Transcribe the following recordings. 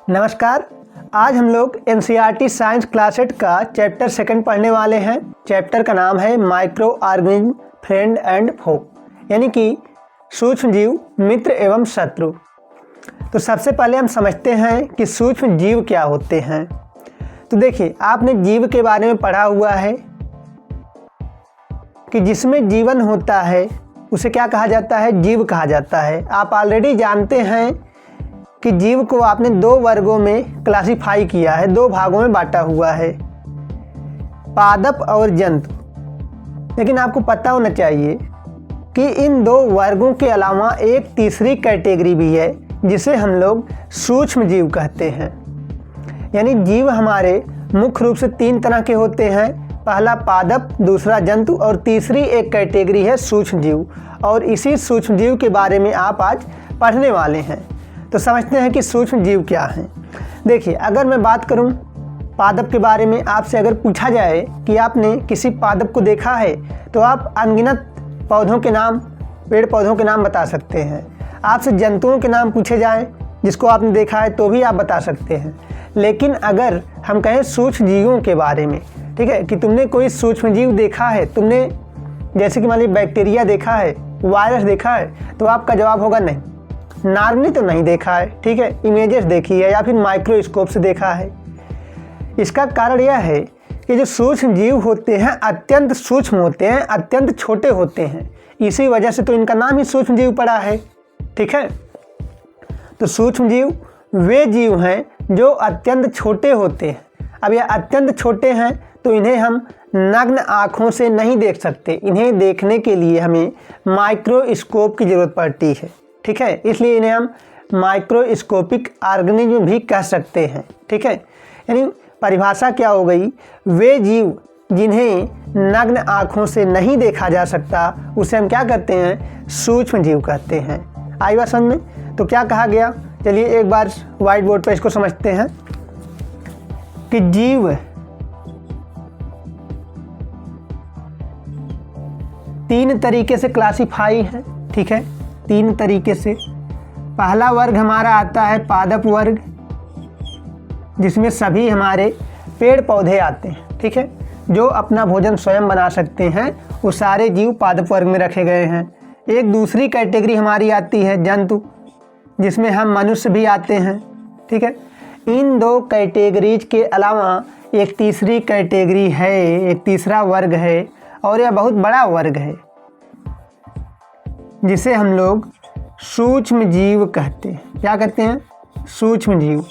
नमस्कार। आज हम लोग एनसीईआरटी साइंस क्लास 8 का चैप्टर 2 पढ़ने वाले हैं। चैप्टर का नाम है micro organism friend and foe, यानी कि सूक्ष्म जीव मित्र एवं शत्रु। तो सबसे पहले हम समझते हैं कि सूक्ष्म जीव क्या होते हैं। तो देखिए, आपने जीव के बारे में पढ़ा हुआ है कि जिसमें जीवन होता है उसे क्या कहा जाता है, जीव कहा जाता है। आप ऑलरेडी जानते हैं कि जीव को आपने 2 वर्गों में क्लासिफाई किया है, 2 भागों में बांटा हुआ है, पादप और जंतु। लेकिन आपको पता होना चाहिए कि इन 2 वर्गों के अलावा एक तीसरी कैटेगरी भी है जिसे हम लोग सूक्ष्म जीव कहते हैं। यानी जीव हमारे मुख्य रूप से 3 तरह के होते हैं, पहला पादप, दूसरा जंतु और तीसरी एक कैटेगरी है सूक्ष्म जीव। और इसी सूक्ष्म जीव के बारे में आप आज पढ़ने वाले हैं। तो समझते हैं कि सूक्ष्म जीव क्या हैं। देखिए, अगर मैं बात करूं पादप के बारे में, आपसे अगर पूछा जाए कि आपने किसी पादप को देखा है तो आप अनगिनत पौधों के नाम, पेड़ पौधों के नाम बता सकते हैं। आपसे जंतुओं के नाम पूछे जाएं जिसको आपने देखा है तो भी आप बता सकते हैं। लेकिन अगर हम कहें सूक्ष्म जीवों के बारे में, ठीक है, कि तुमने कोई सूक्ष्म जीव देखा है, तुमने जैसे कि मान लीजिए बैक्टीरिया देखा है, वायरस देखा है, तो आपका जवाब होगा नहीं। नॉर्मली तो नहीं देखा है, ठीक है, इमेजेस देखी है या फिर माइक्रोस्कोप से देखा है। इसका कारण यह है कि जो सूक्ष्म जीव होते हैं अत्यंत सूक्ष्म होते हैं, अत्यंत छोटे होते हैं। इसी वजह से तो इनका नाम ही सूक्ष्म जीव पड़ा है, ठीक है। तो सूक्ष्म जीव वे जीव हैं जो अत्यंत छोटे होते हैं। अब ये अत्यंत छोटे हैं तो इन्हें हम नग्न आँखों से नहीं देख सकते। इन्हें देखने के लिए हमें माइक्रोस्कोप की ज़रूरत पड़ती है, ठीक है। इसलिए इन्हें हम माइक्रोस्कोपिक ऑर्गेनिज्म भी कह सकते हैं, ठीक है। यानी परिभाषा क्या हो गई, वे जीव जिन्हें नग्न आँखों से नहीं देखा जा सकता उसे हम क्या कहते हैं, सूक्ष्म जीव कहते हैं। आई बात समझ में? तो क्या कहा गया, चलिए एक बार व्हाइट बोर्ड पर इसको समझते हैं कि जीव 3 तरीके से क्लासिफाई है, ठीक है, 3 तरीके से। पहला वर्ग हमारा आता है पादप वर्ग, जिसमें सभी हमारे पेड़ पौधे आते हैं, ठीक है, जो अपना भोजन स्वयं बना सकते हैं, वो सारे जीव पादप वर्ग में रखे गए हैं। एक दूसरी कैटेगरी हमारी आती है जंतु, जिसमें हम मनुष्य भी आते हैं, ठीक है। इन 2 कैटेगरीज के अलावा एक तीसरी कैटेगरी है, एक तीसरा वर्ग है, और यह बहुत बड़ा वर्ग है जिसे हम लोग सूक्ष्म जीव कहते हैं। क्या कहते हैं, सूक्ष्म जीव।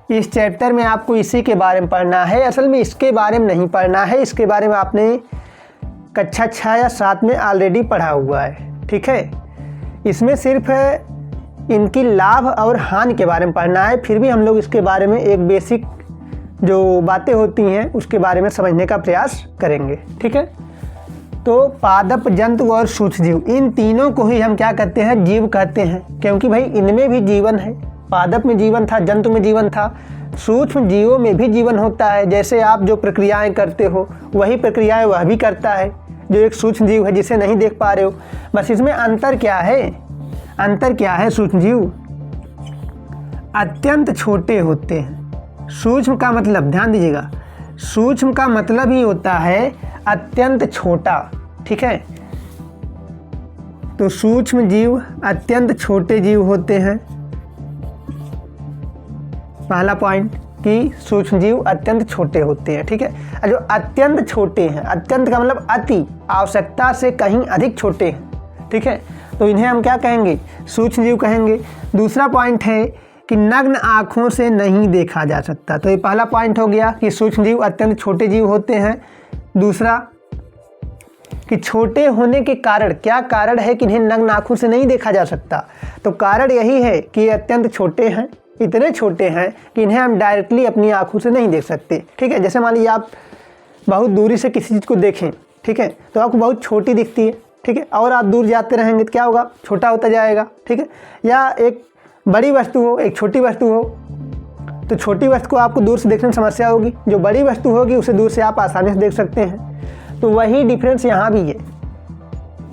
इस चैप्टर में आपको इसी के बारे में पढ़ना है। असल में इसके बारे में नहीं पढ़ना है, इसके बारे में आपने कक्षा 6 या 7 में ऑलरेडी पढ़ा हुआ है, ठीक है। इसमें सिर्फ इनकी लाभ और हानि के बारे में पढ़ना है। फिर भी हम लोग इसके बारे में एक बेसिक जो बातें होती हैं उसके बारे में समझने का प्रयास करेंगे, ठीक है। तो पादप, जंतु और सूक्ष्म जीव, इन तीनों को ही हम क्या कहते हैं, जीव कहते हैं, क्योंकि भाई इनमें भी जीवन है। पादप में जीवन था, जंतु में जीवन था, सूक्ष्म जीवों में भी जीवन होता है। जैसे आप जो प्रक्रियाएं करते हो वही प्रक्रियाएं वह भी करता है, जो एक सूक्ष्म जीव है जिसे नहीं देख पा रहे हो। बस इसमें अंतर क्या है, अंतर क्या है, सूक्ष्म जीव अत्यंत छोटे होते हैं। सूक्ष्म का मतलब, ध्यान दीजिएगा, सूक्ष्म का मतलब ही होता है अत्यंत छोटा, ठीक है। तो सूक्ष्म जीव अत्यंत छोटे जीव होते हैं। पहला पॉइंट कि सूक्ष्म जीव अत्यंत छोटे होते हैं, ठीक है। जो अत्यंत छोटे हैं, अत्यंत का मतलब अति, आवश्यकता से कहीं अधिक छोटे हैं, ठीक है, तो इन्हें हम क्या कहेंगे, सूक्ष्म जीव कहेंगे। दूसरा पॉइंट है कि नग्न आँखों से नहीं देखा जा सकता। तो ये पहला पॉइंट हो गया कि सूक्ष्म जीव अत्यंत छोटे जीव होते हैं। दूसरा कि छोटे होने के कारण, क्या कारण है कि इन्हें नग्न आँखों से नहीं देखा जा सकता, तो कारण यही है कि ये अत्यंत छोटे हैं, इतने छोटे हैं कि इन्हें हम डायरेक्टली अपनी आँखों से नहीं देख सकते, ठीक है। जैसे मान लीजिए आप बहुत दूरी से किसी चीज़ को देखें, ठीक है, तो आपको बहुत छोटी दिखती है, ठीक है, और आप दूर जाते रहेंगे तो क्या होगा, छोटा होता जाएगा, ठीक है। या एक बड़ी वस्तु हो, एक छोटी वस्तु हो, तो छोटी वस्तु को आपको दूर से देखने में समस्या होगी, जो बड़ी वस्तु होगी उसे दूर से आप आसानी से देख सकते हैं। तो वही डिफरेंस यहाँ भी है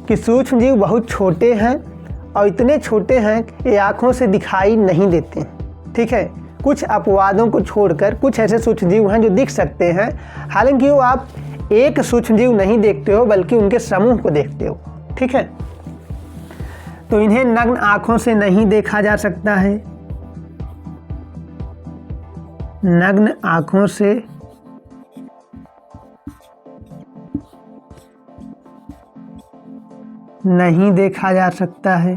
कि सूक्ष्म जीव बहुत छोटे हैं और इतने छोटे हैं कि आँखों से दिखाई नहीं देते हैं, ठीक है। कुछ अपवादों को छोड़कर कुछ ऐसे सूक्ष्मजीव हैं जो दिख सकते हैं, हालांकि वो आप एक सूक्ष्मजीव नहीं देखते हो बल्कि उनके समूह को देखते हो, ठीक है। तो इन्हें नग्न आंखों से नहीं देखा जा सकता है, नग्न आंखों से नहीं देखा जा सकता है।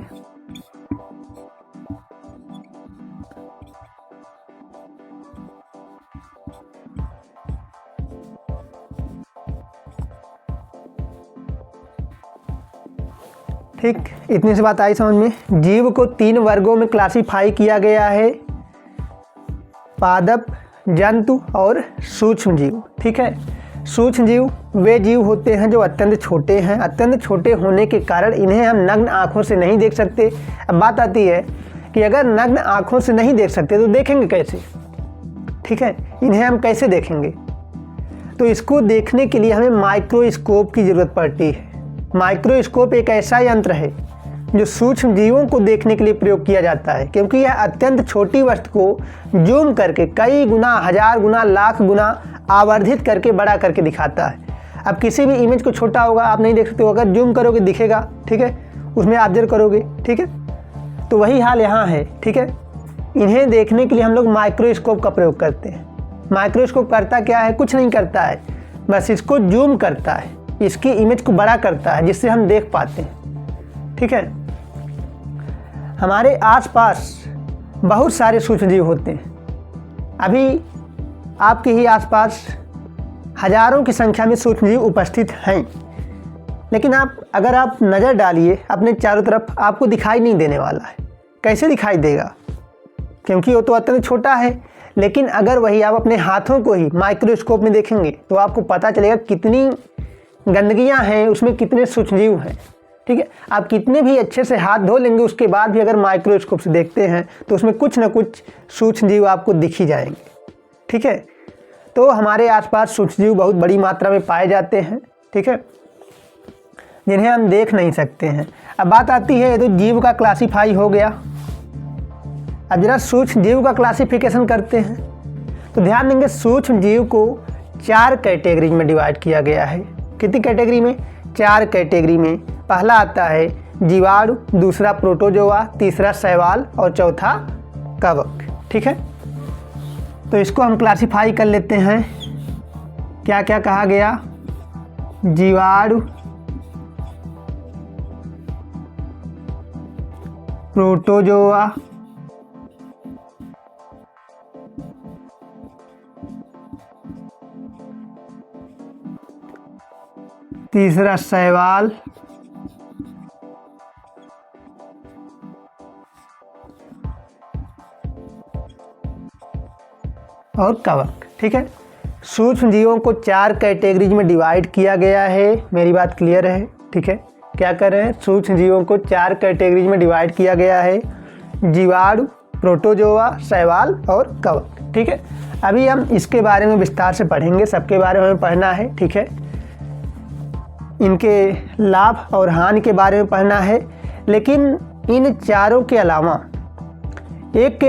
ठीक, इतनी सी बात आई समझ में। जीव को 3 वर्गों में क्लासिफाई किया गया है, पादप, जंतु और सूक्ष्म जीव, ठीक है। सूक्ष्म जीव वे जीव होते हैं जो अत्यंत छोटे हैं। अत्यंत छोटे होने के कारण इन्हें हम नग्न आँखों से नहीं देख सकते। अब बात आती है कि अगर नग्न आँखों से नहीं देख सकते तो देखेंगे कैसे, ठीक है। इन्हें हम कैसे देखेंगे? तो इसको देखने के लिए हमें माइक्रोस्कोप की ज़रूरत पड़ती है। माइक्रोस्कोप एक ऐसा यंत्र है जो सूक्ष्म जीवों को देखने के लिए प्रयोग किया जाता है, क्योंकि यह अत्यंत छोटी वस्तु को जूम करके कई गुना, 1000 गुना, लाख गुना आवर्धित करके बड़ा करके दिखाता है। अब किसी भी इमेज को छोटा होगा आप नहीं देख सकते हो, अगर जूम करोगे दिखेगा, ठीक है, उसमें ऑब्जर्व करोगे, ठीक है। तो वही हाल यहाँ है, ठीक है। इन्हें देखने के लिए हम लोग माइक्रोस्कोप का प्रयोग करते हैं। माइक्रोस्कोप करता क्या है? कुछ नहीं करता है, बस इसको जूम करता है, इसकी इमेज को बड़ा करता है जिससे हम देख पाते हैं, ठीक है। हमारे आसपास बहुत सारे सूक्ष्मजीव होते हैं। अभी आपके ही आसपास हजारों की संख्या में सूक्ष्मजीव उपस्थित हैं, लेकिन अगर आप नज़र डालिए अपने चारों तरफ, आपको दिखाई नहीं देने वाला है। कैसे दिखाई देगा? क्योंकि वो तो अत्यंत छोटा है। लेकिन अगर वही आप अपने हाथों को ही माइक्रोस्कोप में देखेंगे तो आपको पता चलेगा कितनी गंदगियां हैं, उसमें कितने सूक्ष्मजीव हैं, ठीक है। आप कितने भी अच्छे से हाथ धो लेंगे, उसके बाद भी अगर माइक्रोस्कोप से देखते हैं तो उसमें कुछ ना कुछ सूक्ष्मजीव आपको दिख ही जाएंगे, ठीक है। तो हमारे आसपास सूक्ष्मजीव बहुत बड़ी मात्रा में पाए जाते हैं, ठीक है, जिन्हें हम देख नहीं सकते हैं। अब बात आती है, तो जीव का क्लासीफाई हो गया। अब जरा सूक्ष्म जीव का क्लासिफिकेशन करते हैं। तो ध्यान देंगे, सूक्ष्म जीव को 4 कैटेगरी में डिवाइड किया गया है। कितनी कैटेगरी में? 4 कैटेगरी में। पहला आता है जीवाणु, दूसरा प्रोटोजोआ, तीसरा शैवाल और चौथा कवक, ठीक है। तो इसको हम क्लासिफाई कर लेते हैं। क्या क्या कहा गया? जीवाणु, प्रोटोजोआ, तीसरा शैवाल और कवक, ठीक है। सूक्ष्म जीवों को 4 कैटेगरीज में डिवाइड किया गया है। मेरी बात क्लियर है, ठीक है। क्या कर रहे हैं? सूक्ष्म जीवों को 4 कैटेगरीज में डिवाइड किया गया है, जीवाणु, प्रोटोजोआ, शैवाल और कवक, ठीक है। अभी हम इसके बारे में विस्तार से पढ़ेंगे, सबके बारे में पढ़ना है, ठीक है। इनके लाभ और हानि के बारे में पढ़ना है। लेकिन इन चारों के अलावा एक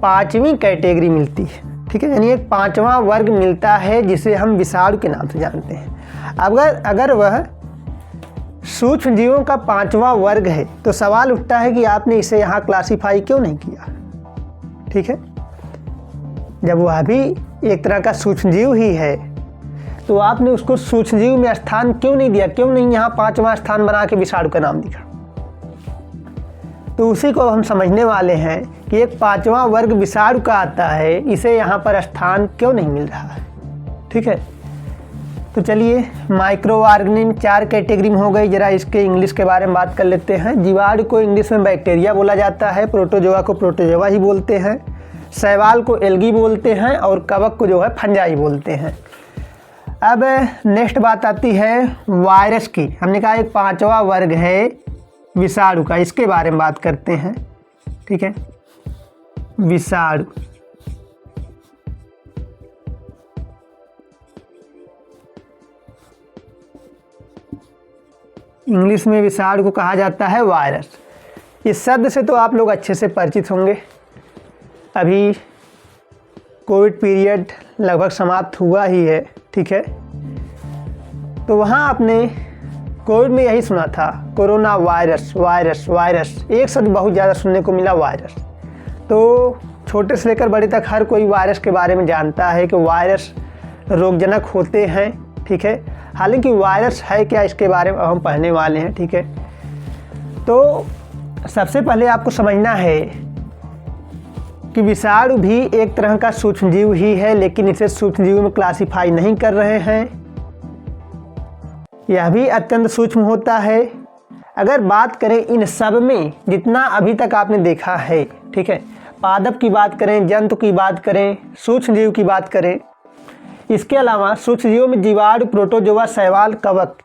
5वीं कैटेगरी मिलती है, ठीक है, यानी एक 5वां वर्ग मिलता है जिसे हम विषाणु के नाम से जानते हैं। अगर वह सूक्ष्म जीवों का 5वां वर्ग है तो सवाल उठता है कि आपने इसे यहाँ क्लासिफाई क्यों नहीं किया, ठीक है। जब वह भी एक तरह का सूक्ष्म जीव ही है तो आपने उसको सूक्ष्मजीव में स्थान क्यों नहीं दिया? क्यों नहीं यहाँ 5वां स्थान बना के विषाणु का नाम दिया? तो उसी को हम समझने वाले हैं कि एक 5वां वर्ग विषाणु का आता है, इसे यहाँ पर स्थान क्यों नहीं मिल रहा है, ठीक है। तो चलिए, माइक्रो ऑर्गेनिज्म 4 कैटेगरी में हो गई। जरा इसके इंग्लिश के बारे में बात कर लेते हैं। जीवाणु को इंग्लिश में बैक्टीरिया बोला जाता है, प्रोटोजोआ को प्रोटोजोआ ही बोलते हैं, शैवाल को एल्गी बोलते हैं और कवक को जो है फंजाई बोलते हैं। अब नेक्स्ट बात आती है वायरस की। हमने कहा एक 5वां वर्ग है विषाणु का, इसके बारे में बात करते हैं, ठीक है। विषाणु, इंग्लिश में विषाणु को कहा जाता है वायरस। इस शब्द से तो आप लोग अच्छे से परिचित होंगे। अभी कोविड पीरियड लगभग समाप्त हुआ ही है, ठीक है। तो वहाँ आपने कोविड में यही सुना था, कोरोना वायरस वायरस वायरस, एक शब्द बहुत ज़्यादा सुनने को मिला, वायरस। तो छोटे से लेकर बड़े तक हर कोई वायरस के बारे में जानता है कि वायरस रोगजनक होते हैं, ठीक है। हालांकि वायरस है क्या, इसके बारे में हम पढ़ने वाले हैं, ठीक है। तो सबसे पहले आपको समझना है कि विषाणु भी एक तरह का सूक्ष्मजीव ही है, लेकिन इसे सूक्ष्मजीव में क्लासिफाई नहीं कर रहे हैं। यह भी अत्यंत सूक्ष्म होता है। अगर बात करें इन सब में जितना अभी तक आपने देखा है, ठीक है, पादप की बात करें, जंतु की बात करें, सूक्ष्मजीव की बात करें, इसके अलावा सूक्ष्मजीवों में जीवाणु, प्रोटोजोआ, शैवाल, कवक,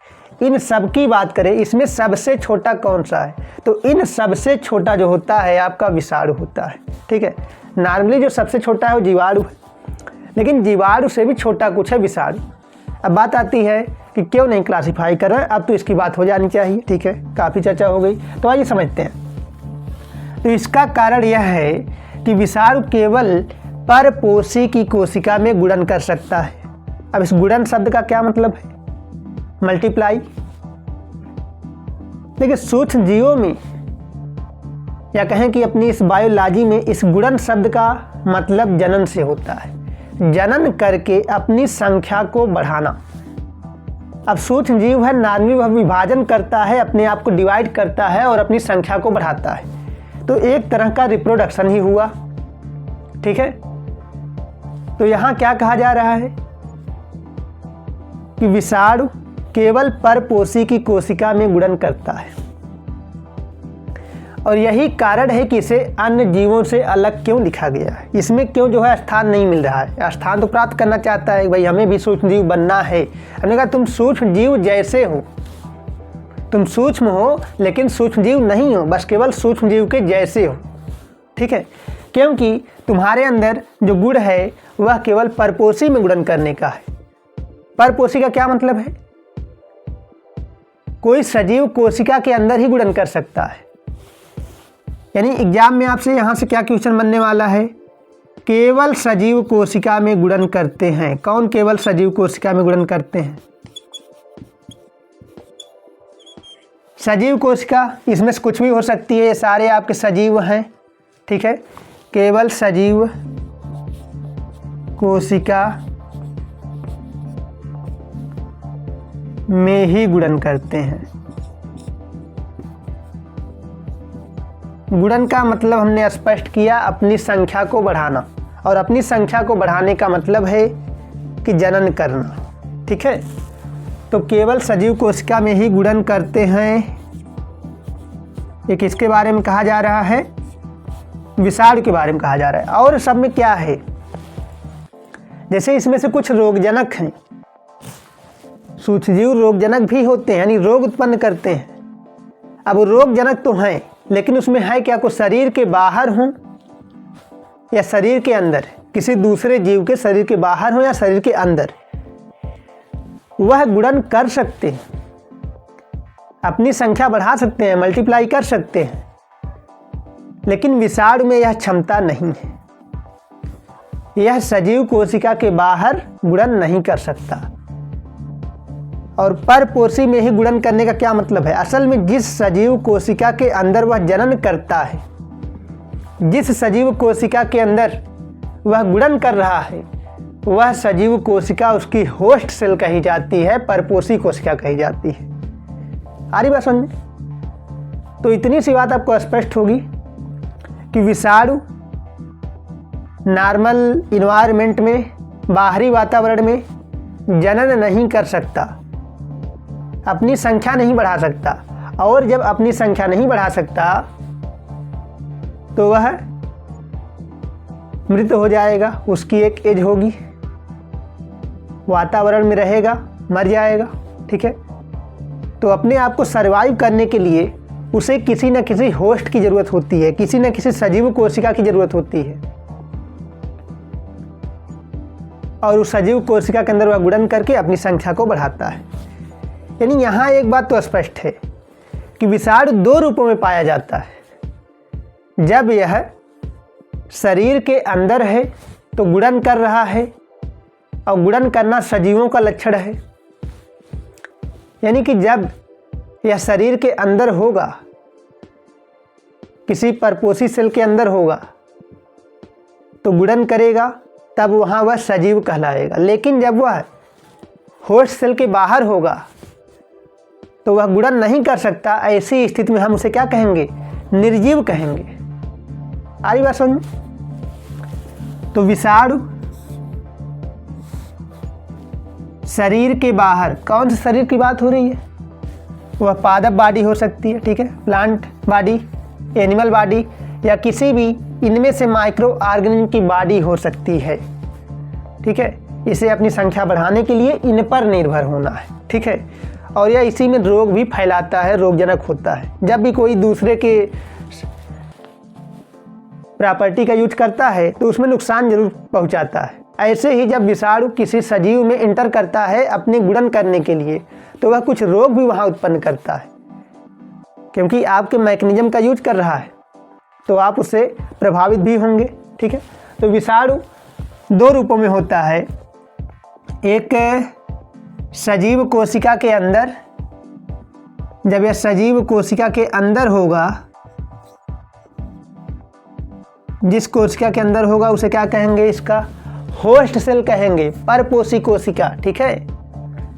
इन सब की बात करें, इसमें सबसे छोटा कौन सा है? तो इन सबसे छोटा जो होता है आपका विषाणु होता है, ठीक है। नॉर्मली जो सबसे छोटा है वो जीवाणु है, लेकिन जीवाणु से भी छोटा कुछ है विषाणु। अब बात आती है कि क्यों नहीं क्लासिफाई कर रहे हैं, अब तो इसकी बात हो जानी चाहिए, ठीक है। काफ़ी चर्चा हो गई, तो आइए समझते हैं। तो इसका कारण यह है कि विषाणु केवल परपोषी की कोशिका में गुणन कर सकता है। अब इस गुणन शब्द का क्या मतलब है? मल्टीप्लाई। देखिए सूक्ष्म जीवों में, या कहें कि अपनी इस बायोलॉजी में, इस गुणन शब्द का मतलब जनन से होता है। जनन करके अपनी संख्या को बढ़ाना। अब सूक्ष्म जीव है, नॉर्मली वह विभाजन करता है, अपने आप को डिवाइड करता है और अपनी संख्या को बढ़ाता है। तो एक तरह का रिप्रोडक्शन ही हुआ, ठीक है। तो यहाँ क्या कहा जा रहा है कि विषाणु केवल परपोषी की कोशिका में गुणन करता है, और यही कारण है कि इसे अन्य जीवों से अलग क्यों लिखा गया है। इसमें क्यों जो है स्थान नहीं मिल रहा है। स्थान तो प्राप्त करना चाहता है, भाई हमें भी सूक्ष्म जीव बनना है। हमने कहा तुम सूक्ष्म जीव जैसे हो, तुम सूक्ष्म हो लेकिन सूक्ष्म जीव नहीं हो, बस केवल सूक्ष्म जीव के जैसे हो, ठीक है। क्योंकि तुम्हारे अंदर जो गुण है वह केवल परपोषी में गुणन करने का है। परपोषी का क्या मतलब है? कोई सजीव कोशिका के अंदर ही गुणन कर सकता है। यानी एग्जाम में आपसे यहाँ से क्या क्वेश्चन बनने वाला है? केवल सजीव कोशिका में गुणन करते हैं। कौन केवल सजीव कोशिका में गुणन करते हैं? सजीव कोशिका, इसमें से कुछ भी हो सकती है, ये सारे आपके सजीव हैं, ठीक है। केवल सजीव कोशिका में ही गुणन करते हैं। गुणन का मतलब हमने स्पष्ट किया, अपनी संख्या को बढ़ाना, और अपनी संख्या को बढ़ाने का मतलब है कि जनन करना, ठीक है। तो केवल सजीव कोशिका में ही गुणन करते हैं। एक इसके बारे में कहा जा रहा है, विषाणु के बारे में कहा जा रहा है। और सब में क्या है, जैसे इसमें से कुछ रोगजनक हैं, सूक्ष्मजीव रोगजनक भी होते हैं, यानी रोग उत्पन्न करते हैं। अब रोगजनक तो हैं, लेकिन उसमें है क्या, कुछ शरीर के बाहर हों या शरीर के अंदर, किसी दूसरे जीव के शरीर के बाहर हो या शरीर के अंदर, वह गुणन कर सकते हैं, अपनी संख्या बढ़ा सकते हैं, मल्टीप्लाई कर सकते हैं। लेकिन विषाणु में यह क्षमता नहीं है। यह सजीव कोशिका के बाहर गुणन नहीं कर सकता। और परपोषी में ही गुणन करने का क्या मतलब है? असल में जिस सजीव कोशिका के अंदर वह जनन करता है, जिस सजीव कोशिका के अंदर वह गुणन कर रहा है, वह सजीव कोशिका उसकी होस्ट सेल कही जाती है, परपोषी कोशिका कही जाती है। आ रही बात समझ? तो इतनी सी बात आपको स्पष्ट होगी कि विषाणु नॉर्मल इन्वायरमेंट में, बाहरी वातावरण में जनन नहीं कर सकता, अपनी संख्या नहीं बढ़ा सकता। और जब अपनी संख्या नहीं बढ़ा सकता तो वह मृत हो जाएगा, उसकी एक एज होगी, वातावरण में रहेगा, मर जाएगा, ठीक है। तो अपने आप को सर्वाइव करने के लिए उसे किसी न किसी होस्ट की ज़रूरत होती है, किसी न किसी सजीव कोशिका की ज़रूरत होती है, और उस सजीव कोशिका के अंदर वह गुणन करके अपनी संख्या को बढ़ाता है। यानी यहाँ एक बात तो स्पष्ट है कि विषाणु दो रूपों में पाया जाता है। जब यह शरीर के अंदर है तो गुणन कर रहा है, और गुणन करना सजीवों का लक्षण है। यानी कि जब यह शरीर के अंदर होगा, किसी परपोषी सेल के अंदर होगा तो गुणन करेगा, तब वहाँ वह सजीव कहलाएगा। लेकिन जब वह होस्ट सेल के बाहर होगा तो वह गुणन नहीं कर सकता। ऐसी स्थिति में हम उसे क्या कहेंगे? निर्जीव कहेंगे। आ रही बात समझ? तो विषाणु शरीर के बाहर, कौन से शरीर की बात हो रही है? वह पादप बॉडी हो सकती है, ठीक है, प्लांट बॉडी, एनिमल बॉडी, या किसी भी इनमें से माइक्रो ऑर्गेनिज्म की बॉडी हो सकती है, ठीक है। इसे अपनी संख्या बढ़ाने के लिए इन पर निर्भर होना है, ठीक है। और यह इसी में रोग भी फैलाता है, रोगजनक होता है। जब भी कोई दूसरे के प्रॉपर्टी का यूज करता है तो उसमें नुकसान जरूर पहुंचाता है। ऐसे ही जब विषाणु किसी सजीव में इंटर करता है अपने गुणन करने के लिए, तो वह कुछ रोग भी वहां उत्पन्न करता है, क्योंकि आपके मैकेनिज्म का यूज कर रहा है, तो आप उससे प्रभावित भी होंगे, ठीक है। तो विषाणु दो रूपों में होता है। एक सजीव कोशिका के अंदर, जब यह सजीव कोशिका के अंदर होगा, जिस कोशिका के अंदर होगा उसे क्या कहेंगे? इसका होस्ट सेल कहेंगे, परपोषी कोशिका, ठीक है।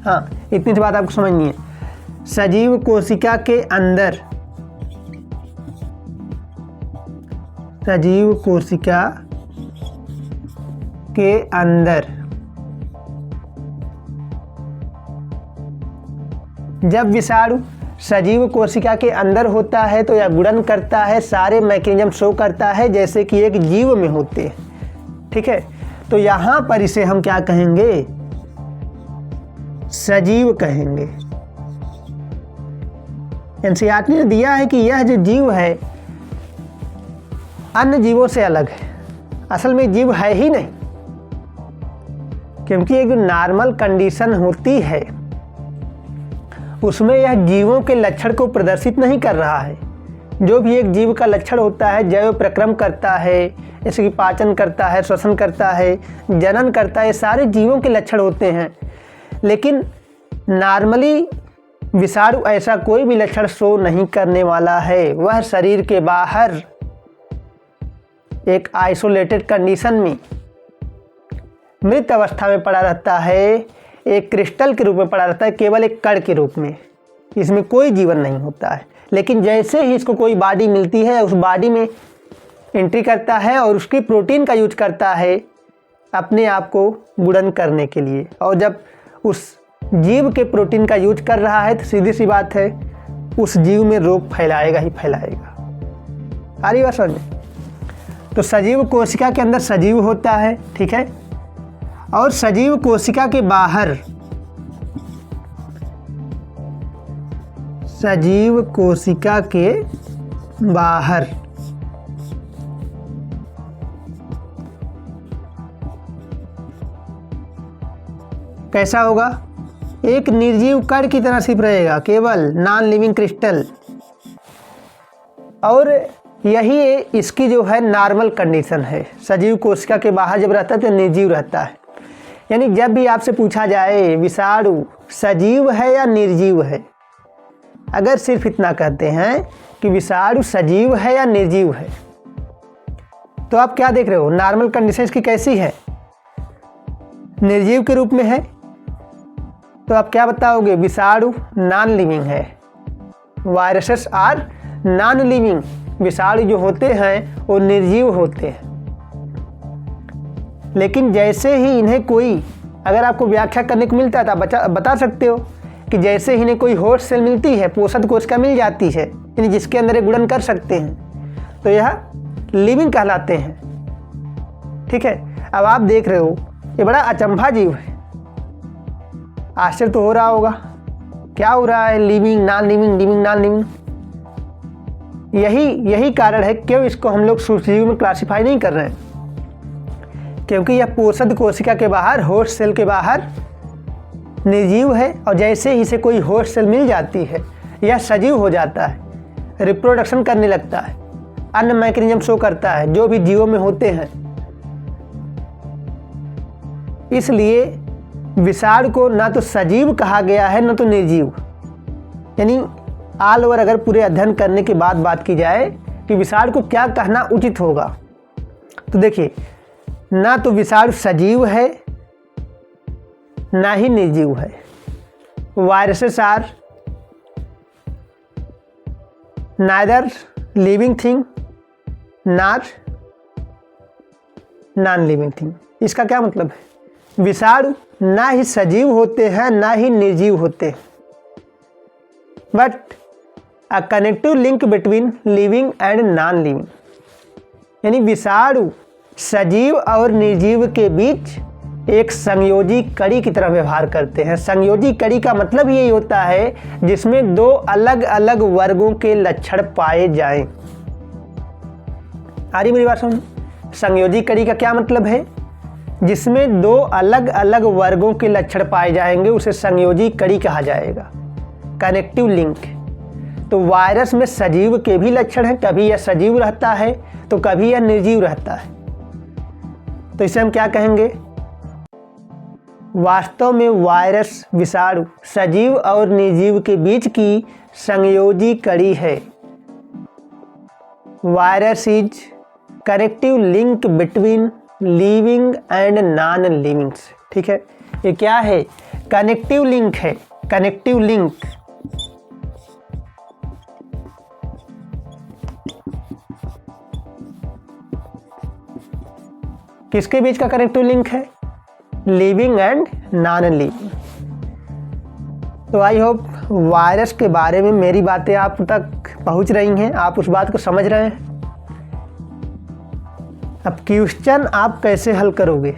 हाँ, इतनी सी बात आपको समझनी है। सजीव कोशिका के अंदर, सजीव कोशिका के अंदर जब विषाणु सजीव कोशिका के अंदर होता है तो यह गुणन करता है, सारे मैकेनिज्म शो करता है जैसे कि एक जीव में होते हैं, ठीक है। तो यहाँ पर इसे हम क्या कहेंगे? सजीव कहेंगे। एनसीईआरटी ने दिया है कि यह जो जीव है अन्य जीवों से अलग है। असल में जीव है ही नहीं, क्योंकि एक जो नॉर्मल कंडीशन होती है उसमें यह जीवों के लक्षण को प्रदर्शित नहीं कर रहा है। जो भी एक जीव का लक्षण होता है, जैव प्रक्रम करता है, जैसे कि पाचन करता है, श्वसन करता है, जनन करता है, सारे जीवों के लक्षण होते हैं। लेकिन नॉर्मली विषाणु ऐसा कोई भी लक्षण शो नहीं करने वाला है। वह शरीर के बाहर एक आइसोलेटेड कंडीशन में मृत अवस्था में पड़ा रहता है, एक क्रिस्टल के रूप में पड़ा रहता है, केवल एक कण के रूप में। इसमें कोई जीवन नहीं होता है। लेकिन जैसे ही इसको कोई बॉडी मिलती है, उस बॉडी में एंट्री करता है और उसकी प्रोटीन का यूज करता है अपने आप को गुणन करने के लिए। और जब उस जीव के प्रोटीन का यूज कर रहा है तो सीधी सी बात है, उस जीव में रोग फैलाएगा ही फैलाएगा। आ रही बात समझ में? तो सजीव कोशिका के अंदर सजीव होता है, ठीक है। और सजीव कोशिका के बाहर, सजीव कोशिका के बाहर कैसा होगा? एक निर्जीव कण की तरह सिर्फ रहेगा, केवल नॉन लिविंग क्रिस्टल। और यही इसकी जो है नॉर्मल कंडीशन है। सजीव कोशिका के बाहर जब रहता है तो निर्जीव रहता है। यानी जब भी आपसे पूछा जाए विषाणु सजीव है या निर्जीव है, अगर सिर्फ इतना कहते हैं कि विषाणु सजीव है या निर्जीव है, तो आप क्या देख रहे हो? नॉर्मल कंडीशन इसकी कैसी है? निर्जीव के रूप में है। तो आप क्या बताओगे? विषाणु नॉन लिविंग है। Viruses are non living. विषाणु जो होते हैं वो निर्जीव होते हैं। लेकिन जैसे ही इन्हें कोई, अगर आपको व्याख्या करने को मिलता है तो आप बता सकते हो कि जैसे ही इन्हें कोई होस्ट सेल मिलती है, पोषक कोशिका मिल जाती है, यानी जिसके अंदर ये गुणन कर सकते हैं, तो यह लिविंग कहलाते हैं, ठीक है। अब आप देख रहे हो ये बड़ा अचंभा जीव है। आश्चर्य तो हो रहा होगा, क्या हो रहा है? Living, non living, living, non living. यही कारण है क्यों इसको हम लोग सूक्ष्मजीव में क्लासिफाई नहीं कर रहे हैं, क्योंकि यह पोषक कोशिका के बाहर, होस्ट सेल के बाहर निर्जीव है। और जैसे ही इसे कोई होस्ट सेल मिल जाती है, यह सजीव हो जाता है, रिप्रोडक्शन करने लगता है, अन्य मैकेनिज्म शो करता है जो भी जीवों में होते हैं। इसलिए विषाणु को ना तो सजीव कहा गया है ना तो निर्जीव। यानी ऑल ओवर अगर पूरे अध्ययन करने के बाद बात की जाए कि विषाणु को क्या कहना उचित होगा, तो देखिए, ना तो विषाणु सजीव है ना ही निर्जीव है। Viruses are neither living thing not non living thing. इसका क्या मतलब है? विषाणु ना ही सजीव होते हैं ना ही निर्जीव होते हैं, but a connective link between living and non living. यानी विषाणु सजीव और निर्जीव के बीच एक संयोजी कड़ी की तरह व्यवहार करते हैं। संयोजी कड़ी का मतलब यही होता है जिसमें दो अलग अलग वर्गों के लक्षण पाए जाएं। आ रही मेरी बात समझ? संयोजी कड़ी का क्या मतलब है? जिसमें दो अलग अलग वर्गों के लक्षण पाए जाएंगे उसे संयोजी कड़ी कहा जाएगा, कनेक्टिव लिंक। तो वायरस में सजीव के भी लक्षण हैं, कभी यह सजीव रहता है तो कभी यह निर्जीव रहता है। तो इसे हम क्या कहेंगे? वास्तव में वायरस विषाणु सजीव और निर्जीव के बीच की संयोजी कड़ी है। Virus is connective link between living and non living. ठीक है, ये क्या है? कनेक्टिव लिंक है। कनेक्टिव लिंक किसके बीच का कनेक्टिव लिंक है? Living and non living. तो आई होप वायरस के बारे में मेरी बातें आप तक पहुंच रही हैं, आप उस बात को समझ रहे हैं। अब क्वेश्चन आप कैसे हल करोगे?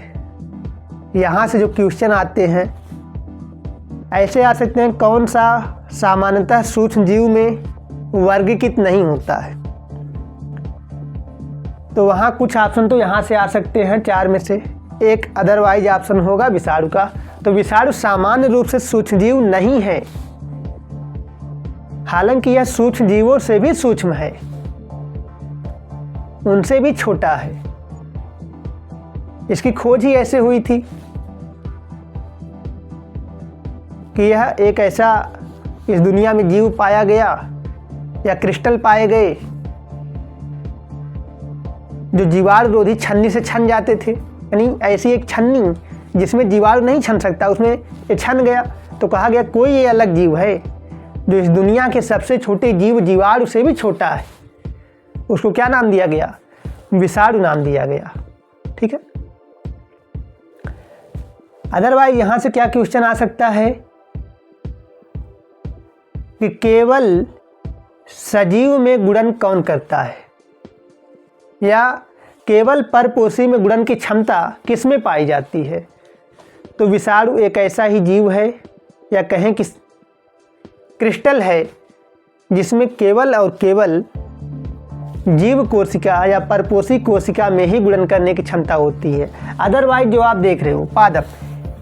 यहाँ से जो क्वेश्चन आते हैं ऐसे आ सकते हैं, कौन सा सामान्यतः सूक्ष्म जीव में वर्गीकृत नहीं होता है। तो वहाँ कुछ ऑप्शन तो यहाँ से आ सकते हैं, चार में से एक अदरवाइज ऑप्शन होगा विषाणु का। तो विषाणु सामान्य रूप से सूक्ष्म जीव नहीं है, हालांकि यह सूक्ष्म जीवों से भी सूक्ष्म है, उनसे भी छोटा है। इसकी खोज ही ऐसे हुई थी कि यह एक ऐसा इस दुनिया में जीव पाया गया या क्रिस्टल पाए गए जो जीवाणु रोधी छन्नी से छन जाते थे। यानी ऐसी एक छन्नी जिसमें जीवाणु नहीं छन सकता, उसमें ये छन गया। तो कहा गया कोई ये अलग जीव है जो इस दुनिया के सबसे छोटे जीव जीवाणु से भी छोटा है। उसको क्या नाम दिया गया? विषाणु नाम दिया गया। ठीक है। अदरवाइज यहां से क्या क्वेश्चन आ सकता है कि केवल सजीव में गुणन कौन करता है, या केवल परपोषी में गुणन की क्षमता किस में पाई जाती है। तो विषाणु एक ऐसा ही जीव है, या कहें कि क्रिस्टल है, जिसमें केवल और केवल जीव कोशिका या परपोषी कोशिका में ही गुणन करने की क्षमता होती है। अदरवाइज जो आप देख रहे हो पादप,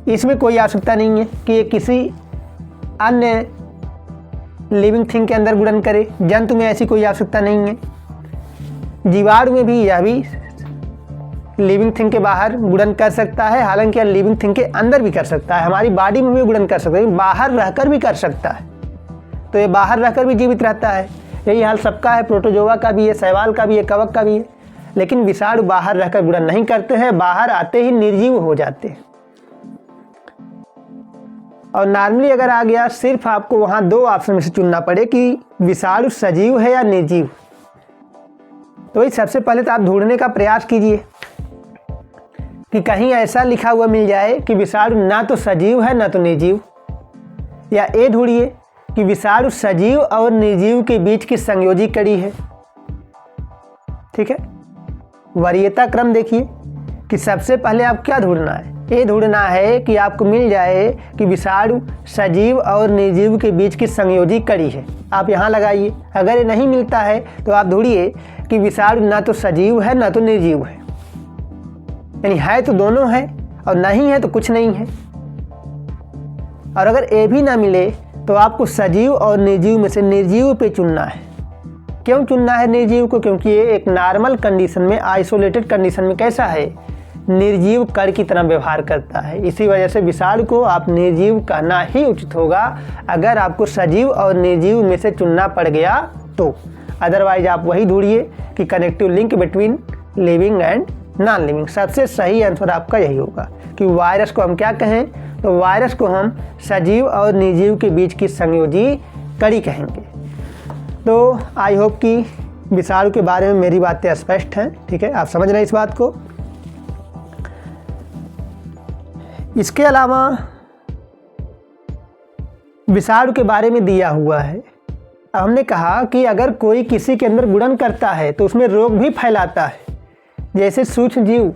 इसमें कोई आवश्यकता नहीं है कि ये किसी अन्य लिविंग थिंग के अंदर गुणन करे। जंतु में ऐसी कोई आवश्यकता नहीं है। जीवाणु में भी यह भी लिविंग थिंग के बाहर गुणन कर सकता है, हालांकि यह लिविंग थिंग के अंदर भी कर सकता है। हमारी बॉडी में भी गुणन कर सकता है, बाहर रहकर भी कर सकता है। तो ये बाहर रहकर भी जीवित रहता है। यही हाल सबका है, प्रोटोजोआ का भी है, शैवाल का भी है, कवक का भी है। लेकिन विषाणु बाहर रहकर गुणन नहीं करते हैं, बाहर आते ही निर्जीव हो जाते हैं। और नॉर्मली अगर आ गया, सिर्फ आपको वहाँ दो ऑप्शन में से चुनना पड़े कि विषाणु सजीव है या निर्जीव। तो वही सबसे पहले तो आप ढूंढने का प्रयास कीजिए कि कहीं ऐसा लिखा हुआ मिल जाए कि विषाणु ना तो सजीव है ना तो निर्जीव, या ये ढूंढिए कि विषाणु सजीव और निर्जीव के बीच की संयोजी कड़ी है। ठीक है। वरीयता क्रम देखिए कि सबसे पहले आप क्या ढूंढना है। ये ढूंढना है कि आपको मिल जाए कि विषाणु सजीव और निर्जीव के बीच की संयोजी कड़ी है। आप यहाँ लगाइए। अगर ये नहीं मिलता है तो आप ढूंढिए कि विषाणु ना तो सजीव है ना तो निर्जीव है, यानी है तो दोनों है और नहीं है तो कुछ नहीं है। और अगर ये भी ना मिले तो आपको सजीव और निर्जीव में से निर्जीव पे चुनना है क्यों चुनना है निर्जीव को? क्योंकि ये एक नॉर्मल कंडीशन में, आइसोलेटेड कंडीशन में कैसा है, निर्जीव कण की तरह व्यवहार करता है। इसी वजह से विषाणु को आप निर्जीव कहना ही उचित होगा अगर आपको सजीव और निर्जीव में से चुनना पड़ गया तो। अदरवाइज आप वही ढूंढिए कि connective link between living and non living. सबसे सही आंसर आपका यही होगा कि वायरस को हम क्या कहें, तो वायरस को हम सजीव और निर्जीव के बीच की संयोजी कड़ी कहेंगे। तो आई होप कि विषाणु के बारे में मेरी बातें स्पष्ट हैं, ठीक है, आप समझ रहे हैं इस बात को। इसके अलावा विषाणु के बारे में दिया हुआ है, हमने कहा कि अगर कोई किसी के अंदर गुणन करता है तो उसमें रोग भी फैलाता है। जैसे सूक्ष्म जीव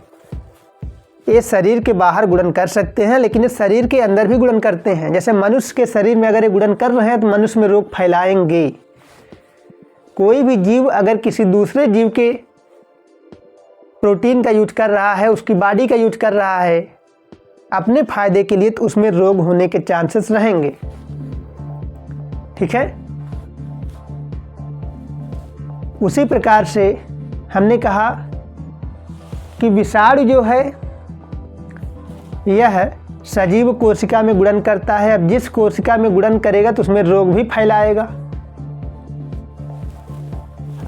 ये शरीर के बाहर गुणन कर सकते हैं, लेकिन ये शरीर के अंदर भी गुणन करते हैं। जैसे मनुष्य के शरीर में अगर ये गुणन कर रहे हैं तो मनुष्य में रोग फैलाएंगे। कोई भी जीव अगर किसी दूसरे जीव के प्रोटीन का यूज कर रहा है, उसकी बॉडी का यूज कर रहा है अपने फायदे के लिए, तो उसमें रोग होने के चांसेस रहेंगे, ठीक है। उसी प्रकार से हमने कहा कि विषाणु जो है यह सजीव कोशिका में गुणन करता है। अब जिस कोशिका में गुणन करेगा तो उसमें रोग भी फैलाएगा।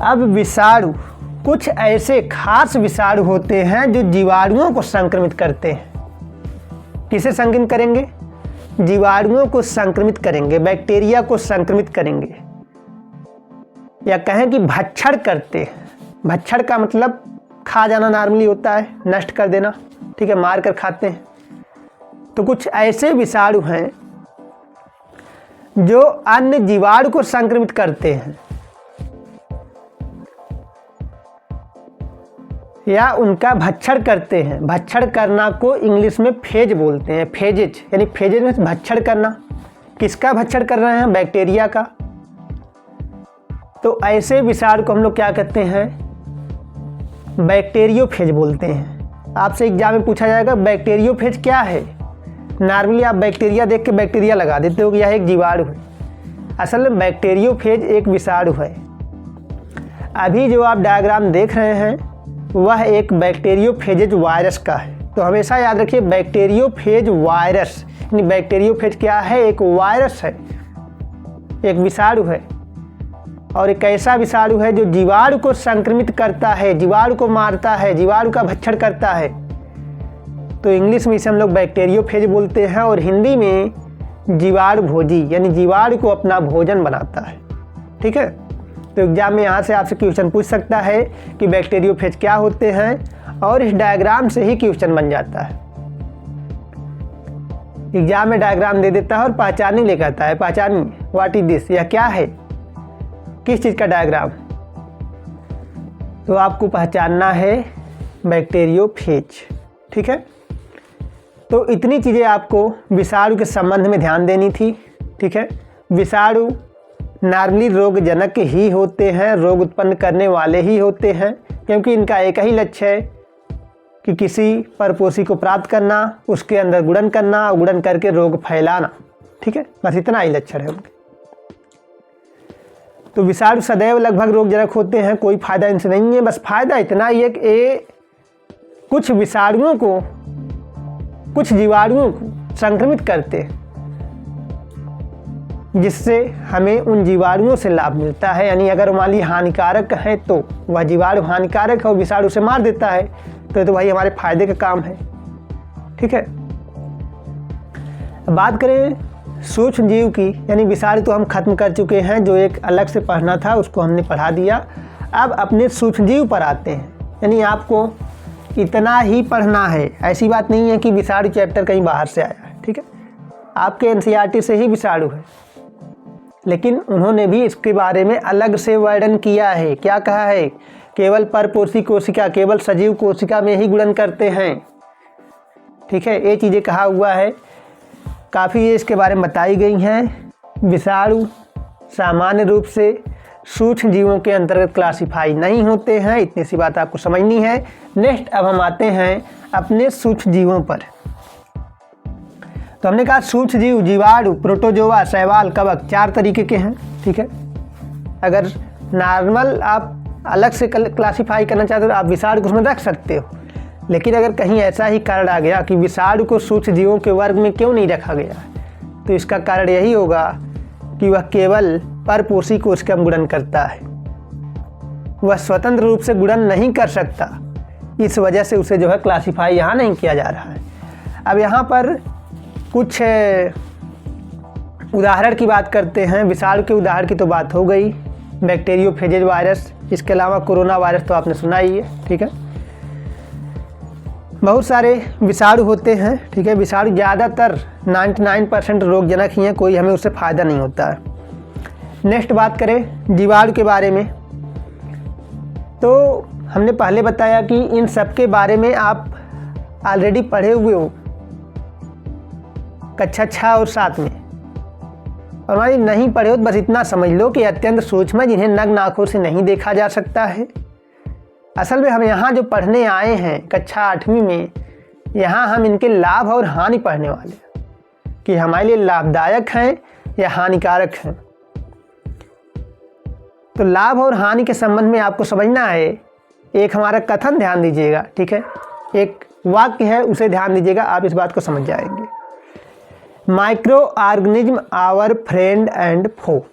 अब विषाणु, कुछ ऐसे खास विषाणु होते हैं जो जीवाणुओं को संक्रमित करते हैं। किसे संक्रमित करेंगे? जीवाणुओं को संक्रमित करेंगे, बैक्टीरिया को संक्रमित करेंगे, या कहें कि भक्षण करते हैं। भक्षण का मतलब खा जाना नॉर्मली होता है, नष्ट कर देना, ठीक है, मार कर खाते हैं। तो कुछ ऐसे विषाणु हैं जो अन्य जीवाणु को संक्रमित करते हैं या उनका भक्षण करते हैं। भक्षण करना को इंग्लिश में फेज बोलते हैं, फेजेज, यानी फेजेज में भक्षण करना। किसका भक्षण कर रहे हैं? बैक्टीरिया का। तो ऐसे विषाणु को हम लोग क्या कहते हैं? बैक्टीरियोफेज बोलते हैं। आपसे एग्जाम में पूछा जाएगा बैक्टीरियोफेज क्या है। नॉर्मली आप बैक्टीरिया देख के बैक्टीरिया लगा देते हो कि यह एक जीवाणु है। असल में बैक्टीरियोफेज एक विषाणु है। अभी जो आप डायग्राम देख रहे हैं वह एक बैक्टीरियोफेजेज वायरस का है। तो हमेशा याद रखिए बैक्टीरियोफेज वायरस, यानी बैक्टीरियोफेज क्या है? एक वायरस है, एक विषाणु है, और एक ऐसा विषाणु है जो जीवाणु को संक्रमित करता है, जीवाणु को मारता है, जीवाणु का भक्षण करता है। तो इंग्लिश में इसे हम लोग बैक्टीरियोफेज बोलते हैं, और हिंदी में जीवाणु भोजी, यानी जीवाणु को अपना भोजन बनाता है, ठीक है। तो एग्जाम में यहाँ से आपसे क्वेश्चन पूछ सकता है कि बैक्टीरियोफेज क्या होते हैं, और इस डायग्राम से ही क्वेश्चन बन जाता है। एग्जाम में डायग्राम दे देता है और पहचानने लेकर आता है, पहचानिए व्हाट इज दिस, यह क्या है, किस चीज़ का डायग्राम। तो आपको पहचानना है बैक्टीरियोफेज, ठीक है। तो इतनी चीज़ें आपको विषाणु के संबंध में ध्यान देनी थी, ठीक है। विषाणु नॉर्मली रोगजनक ही होते हैं, रोग उत्पन्न करने वाले ही होते हैं, क्योंकि इनका एक ही लक्ष्य है कि किसी परपोषी को प्राप्त करना, उसके अंदर गुणन करना और गुणन करके रोग फैलाना, ठीक है। बस इतना ही लक्षण है उनके। तो विषाणु सदैव लगभग रोगजनक होते हैं, कोई फायदा इनसे नहीं है। बस फायदा इतना ही है कि ये कुछ विषाणुओं को, कुछ जीवाणुओं को संक्रमित करते हैं, जिससे हमें उन जीवाणुओं से लाभ मिलता है। यानी अगर मान लीजिए हानिकारक है तो वह जीवाणु हानिकारक है और विषाणु से मार देता है, तो वही हमारे फायदे का काम है, ठीक है। अब बात करें सूक्ष्म जीव की, यानी विषाणु तो हम खत्म कर चुके हैं, जो एक अलग से पढ़ना था उसको हमने पढ़ा दिया। अब अपने सूक्ष्म जीव पर आते हैं, यानी आपको इतना ही पढ़ना है। ऐसी बात नहीं है कि विषाणु चैप्टर कहीं बाहर से आया है, ठीक है। आपके एनसीईआरटी से ही विषाणु है, लेकिन उन्होंने भी इसके बारे में अलग से वर्णन किया है। क्या कहा है? केवल परपोषी कोशिका, केवल सजीव कोशिका में ही गुणन करते हैं, ठीक है। ये चीज़ें कहा हुआ है, काफ़ी ये इसके बारे में बताई गई हैं। विषाणु सामान्य रूप से सूक्ष्म जीवों के अंतर्गत क्लासिफाई नहीं होते हैं, इतनी सी बात आपको समझनी है। नेक्स्ट अब हम आते हैं अपने सूक्ष्म जीवों पर। तो हमने कहा सूक्ष्म जीव, जीवाणु, प्रोटोजोआ, शैवाल, कवक, 4 तरीके के हैं, ठीक है। अगर नॉर्मल आप अलग से क्लासीफाई करना चाहते हो तो आप विषाणु को उसमें रख सकते हो, लेकिन अगर कहीं ऐसा ही कारण आ गया कि विषाणु को सूक्ष्म जीवों के वर्ग में क्यों नहीं रखा गया, तो इसका कारण यही होगा कि वह केवल परपोषी कोश का गुणन करता है, वह स्वतंत्र रूप से गुणन नहीं कर सकता। इस वजह से उसे जो है क्लासीफाई यहाँ नहीं किया जा रहा है। अब यहाँ पर कुछ उदाहरण की बात करते हैं। विषाणु के उदाहरण की तो बात हो गई, बैक्टीरियोफेजेज वायरस, इसके अलावा कोरोना वायरस तो आपने सुना ही है, ठीक है। बहुत सारे विषाणु होते हैं, ठीक है। विषाणु ज़्यादातर 99% रोगजनक ही हैं, कोई हमें उससे फ़ायदा नहीं होता है। नेक्स्ट बात करें जीवाणु के बारे में, तो हमने पहले बताया कि इन सब के बारे में आप ऑलरेडी पढ़े हुए हो कक्षा 6 और 7 में, और हमारी नहीं पढ़े हो तो बस इतना समझ लो कि अत्यंत सूक्ष्म है, जिन्हें नग्न आँखों से नहीं देखा जा सकता है। असल में हम यहाँ जो पढ़ने आए हैं कक्षा 8वीं में, यहाँ हम इनके लाभ और हानि पढ़ने वाले हैं कि हमारे लिए लाभदायक हैं या हानिकारक हैं। तो लाभ और हानि के संबंध में आपको समझना है। एक हमारा कथन ध्यान दीजिएगा, ठीक है, एक वाक्य है उसे ध्यान दीजिएगा, आप इस बात को समझ जाएंगे। Micro organism our friend and foe,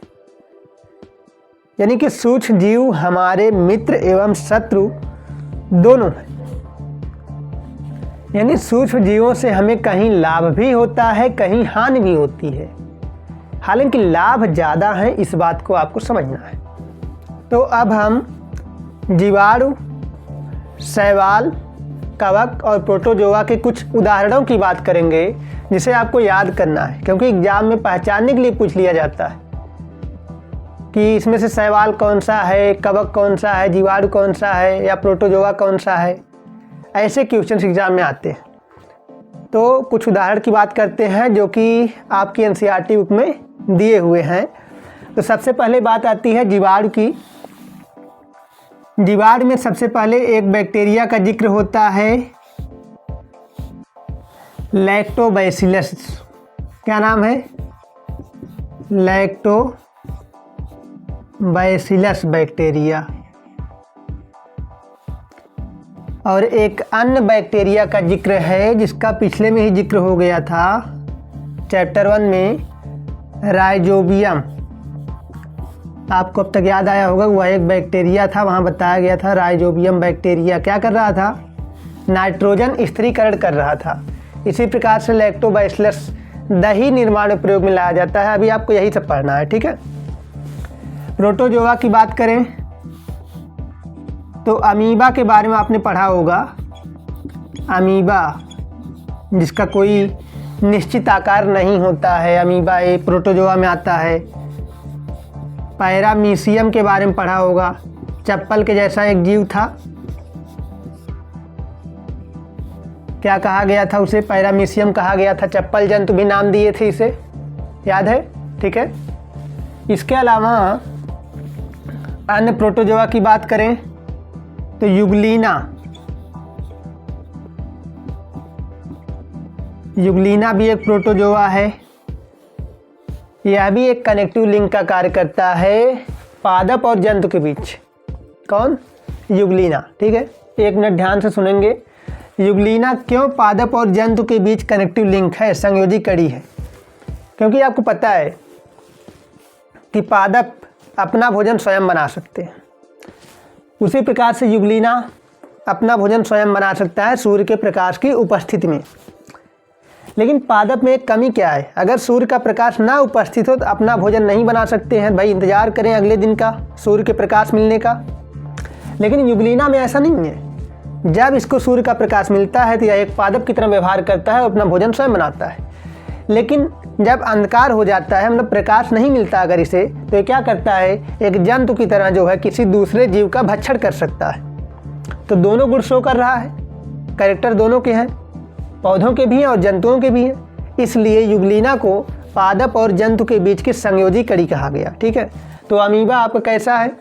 यानी कि सूक्ष्म जीव हमारे मित्र एवं शत्रु दोनों हैं। यानी सूक्ष्म जीवों से हमें कहीं लाभ भी होता है, कहीं हानि भी होती है। हालांकि लाभ ज़्यादा है, इस बात को आपको समझना है। तो अब हम जीवाणु, शैवाल, कवक और प्रोटोजोआ के कुछ उदाहरणों की बात करेंगे, जिसे आपको याद करना है, क्योंकि एग्जाम में पहचानने के लिए पूछ लिया जाता है कि इसमें से शैवाल कौन सा है, कवक कौन सा है, जीवाणु कौन सा है या प्रोटोजोआ कौन सा है। ऐसे क्वेश्चन एग्जाम में आते हैं। तो कुछ उदाहरण की बात करते हैं जो कि आपकी एनसीईआरटी बुक में दिए हुए हैं। तो सबसे पहले बात आती है जीवाणु की। जीवाणु में सबसे पहले एक बैक्टीरिया का जिक्र होता है, लैक्टोबैसिलस। क्या नाम है? Lactobacillus bacteria. और एक अन्य बैक्टीरिया का जिक्र है जिसका पिछले में ही जिक्र हो गया था चैप्टर 1 में, राइजोबियम। आपको अब तक याद आया होगा, वह एक बैक्टीरिया था, वहाँ बताया गया था राइजोबियम बैक्टीरिया क्या कर रहा था, नाइट्रोजन स्थिरीकरण कर रहा था। इसी प्रकार से लैक्टोबैसिलस दही निर्माण प्रयोग में लाया जाता है। अभी आपको यही सब पढ़ना है, ठीक है। प्रोटोजोआ की बात करें तो अमीबा के बारे में आपने पढ़ा होगा। अमीबा जिसका कोई निश्चित आकार नहीं होता है, अमीबा एक प्रोटोजोआ में आता है। पैरामीशियम के बारे में पढ़ा होगा, चप्पल के जैसा एक जीव था। क्या कहा गया था उसे? पैरामीशियम कहा गया था। चप्पल जंतु भी नाम दिए थे इसे, याद है, ठीक है। इसके अलावा अन्य प्रोटोजोआ की बात करें तो युगलीना। युगलीना भी एक प्रोटोजोआ है। यह भी एक कनेक्टिव लिंक का कार्य करता है पादप और जंतु के बीच। कौन? युगलीना, ठीक है। एक मिनट ध्यान से सुनेंगे। युगलीना क्यों पादप और जंतु के बीच कनेक्टिव लिंक है, संयोजी कड़ी है? क्योंकि आपको पता है कि पादप अपना भोजन स्वयं बना सकते हैं, उसी प्रकार से युगलीना अपना भोजन स्वयं बना सकता है सूर्य के प्रकाश की उपस्थिति में। लेकिन पादप में एक कमी क्या है? अगर सूर्य का प्रकाश ना उपस्थित हो तो अपना भोजन नहीं बना सकते हैं, भाई इंतजार करें अगले दिन का सूर्य के प्रकाश मिलने का। लेकिन युगलीना में ऐसा नहीं है। जब इसको सूर्य का प्रकाश मिलता है तो यह एक पादप की तरह व्यवहार करता है और अपना भोजन स्वयं बनाता है। लेकिन जब अंधकार हो जाता है, मतलब प्रकाश नहीं मिलता अगर इसे, तो ये क्या करता है, एक जंतु की तरह जो है किसी दूसरे जीव का भक्षण कर सकता है। तो दोनों गुण शो कर रहा है, कैरेक्टर दोनों के हैं, पौधों के भी हैं और जंतुओं के भी हैं। इसलिए युगलीना को पादप और जंतु के बीच की संयोजी कड़ी कहा गया, ठीक है। तो अमीबा आपका कैसा है?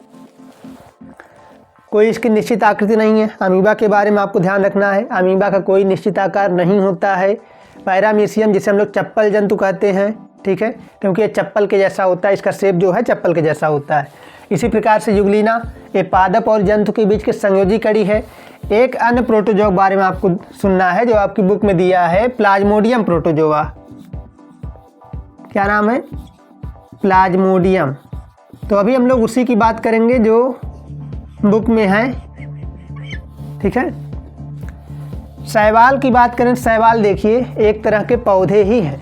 कोई इसकी निश्चित आकृति नहीं है। अमीबा के बारे में आपको ध्यान रखना है, अमीबा का कोई निश्चित आकार नहीं होता है। पैरामीशियम जिसे हम लोग चप्पल जंतु कहते हैं, ठीक है, क्योंकि ये चप्पल के जैसा होता है, इसका शेप जो है चप्पल के जैसा होता है। इसी प्रकार से युगलिना ये पादप और जंतु के बीच की संयोजी कड़ी है। एक अन्य प्रोटोजोआ के बारे में आपको सुनना है जो आपकी बुक में दिया है, प्लाज्मोडियम प्रोटोजोआ। क्या नाम है? प्लाज्मोडियम। तो अभी हम लोग उसी की बात करेंगे जो बुक में है, ठीक है। शैवाल की बात करें, शैवाल देखिए एक तरह के पौधे ही हैं।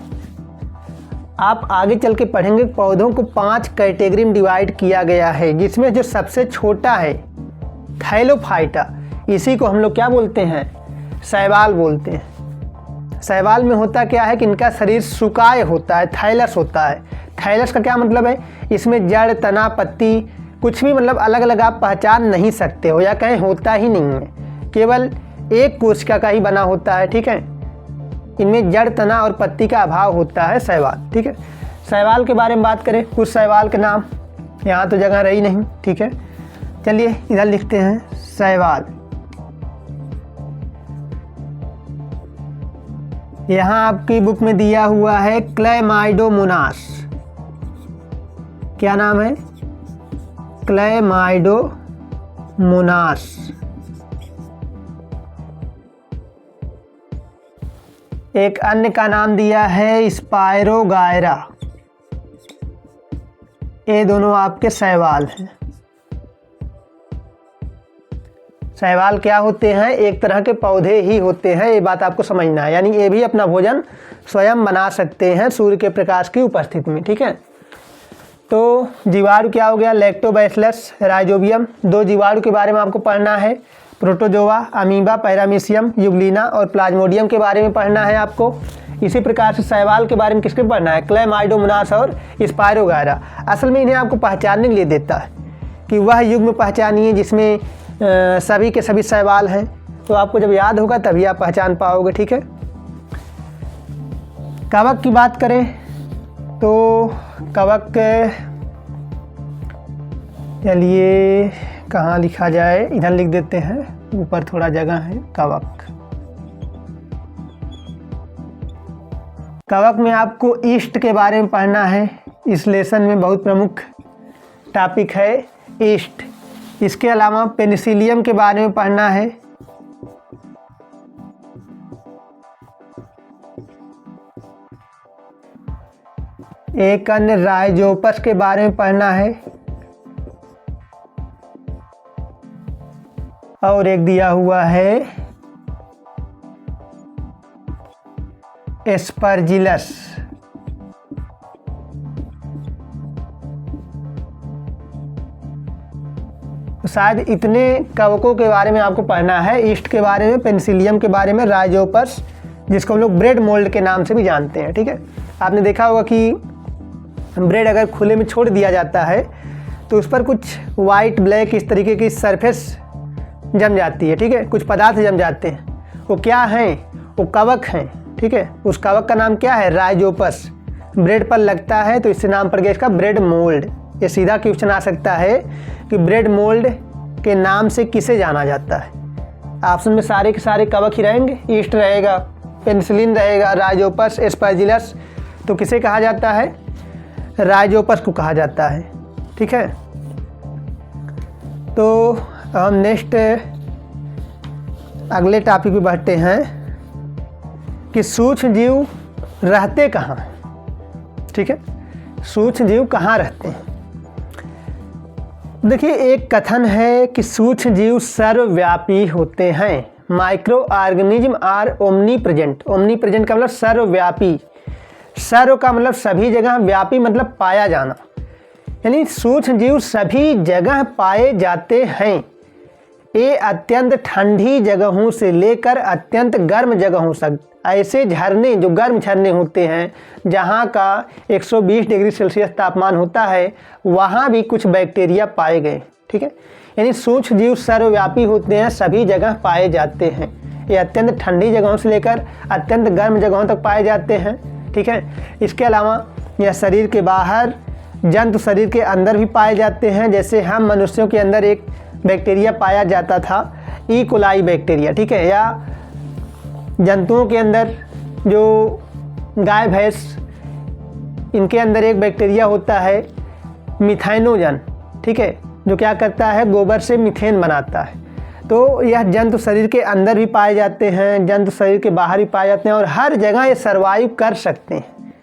आप आगे चल के पढ़ेंगे पौधों को 5 कैटेगरी में डिवाइड किया गया है, जिसमें जो सबसे छोटा है थैलोफाइटा, इसी को हम लोग क्या बोलते हैं? शैवाल बोलते हैं। शैवाल में होता क्या है कि इनका शरीर सुकाय होता है, थैलस होता है। थैलस का क्या मतलब है? इसमें जड़, तना, पत्ती कुछ भी मतलब अलग अलग आप पहचान नहीं सकते हो, या कहीं होता ही नहीं है, केवल एक कोशिका का ही बना होता है, ठीक है। इनमें जड़, तना और पत्ती का अभाव होता है शैवाल, ठीक है। शैवाल के बारे में बात करें, कुछ शैवाल के नाम, यहाँ तो जगह रही नहीं, ठीक है। चलिए इधर लिखते हैं शैवाल। यहाँ आपकी बुक में दिया हुआ है क्लैमाइडोमोनास। क्या नाम है? क्लैमाइडोमोनास। एक अन्य का नाम दिया है स्पायरोगायरा। ये दोनों आपके शैवाल हैं। शैवाल क्या होते हैं? एक तरह के पौधे ही होते हैं, ये बात आपको समझना है। यानी ये भी अपना भोजन स्वयं बना सकते हैं सूर्य के प्रकाश की उपस्थिति में, ठीक है। तो जीवाणु क्या हो गया? Lactobacillus, rhizobium. 2 जीवाणु के बारे में आपको पढ़ना है, प्रोटोजोआ, अमीबा, पैरामीशियम, युगलिना और प्लाज्मोडियम के बारे में पढ़ना है आपको। इसी प्रकार से शैवाल के बारे में किसके पढ़ना है? क्लैमाइडोमोनास और स्पायरोगायरा। असल में इन्हें आपको पहचानने के लिए देता है कि वह युग्म पहचानिए जिसमें सभी के सभी शैवाल हैं। तो आपको जब याद होगा तभी आप पहचान पाओगे, ठीक है। कवक की बात करें तो कवक, चलिए कहाँ लिखा जाए, इधर लिख देते हैं, ऊपर थोड़ा जगह है। कवक, कवक में आपको ईस्ट के बारे में पढ़ना है। इस लेसन में बहुत प्रमुख टॉपिक है ईस्ट। इसके अलावा पेनिसिलियम के बारे में पढ़ना है। एक अन्य राइजोपस के बारे में पढ़ना है। और एक दिया हुआ है एस्परजिलस। तो शायद इतने कवकों के बारे में आपको पढ़ना है। ईस्ट के बारे में, पेनिसिलियम के बारे में, राइजोपस जिसको हम लोग ब्रेड मोल्ड के नाम से भी जानते हैं, ठीक है। आपने देखा होगा कि ब्रेड अगर खुले में छोड़ दिया जाता है तो उस पर कुछ वाइट, ब्लैक इस तरीके की सरफेस जम जाती है, ठीक है। कुछ पदार्थ जम जाते हैं, वो क्या हैं? वो कवक हैं, ठीक है। उस कवक का नाम क्या है? राइजोपस। ब्रेड पर लगता है तो इससे नाम पड़ गया इसका ब्रेड मोल्ड। ये सीधा क्वेश्चन आ सकता है कि ब्रेड मोल्ड के नाम से किसे जाना जाता है? ऑप्शन में सारे के सारे कवक ही रहेंगे। ईस्ट रहेगा, पेनिसिलिन रहेगा, राइजोपस, एस्परजिलस। तो किसे कहा जाता है? राइजोपस को कहा जाता है, ठीक है। तो हम नेक्स्ट अगले टॉपिक पे बढ़ते हैं कि सूक्ष्म जीव रहते कहाँ, ठीक है। सूक्ष्म जीव कहाँ रहते हैं? देखिए, एक कथन है कि सूक्ष्म जीव सर्वव्यापी होते हैं। Microorganism are omnipresent. Omnipresent का मतलब सर्वव्यापी। सर्व का मतलब सभी जगह, व्यापी मतलब पाया जाना, यानी सूक्ष्म जीव सभी जगह पाए जाते हैं। ये अत्यंत ठंडी जगहों से लेकर अत्यंत गर्म जगहों तक, ऐसे झरने जो गर्म झरने होते हैं जहाँ का 120 डिग्री सेल्सियस तापमान होता है, वहाँ भी कुछ बैक्टीरिया पाए गए, ठीक है। यानी सूक्ष्म जीव सर्वव्यापी होते हैं, सभी जगह पाए जाते हैं। ये अत्यंत ठंडी जगहों से लेकर अत्यंत गर्म जगहों तक पाए जाते हैं, ठीक है। इसके अलावा यह शरीर के बाहर, जंतु शरीर के अंदर भी पाए जाते हैं। जैसे हम मनुष्यों के अंदर एक बैक्टीरिया पाया जाता था, ई कोलाई बैक्टीरिया, ठीक है। या जंतुओं के अंदर जो गाय, भैंस, इनके अंदर एक बैक्टीरिया होता है मिथाइनोजन, ठीक है, जो क्या करता है, गोबर से मीथेन बनाता है। तो यह जंतु शरीर के अंदर भी पाए जाते हैं, जंतु शरीर के बाहर भी पाए जाते हैं और हर जगह ये सर्वाइव कर सकते हैं।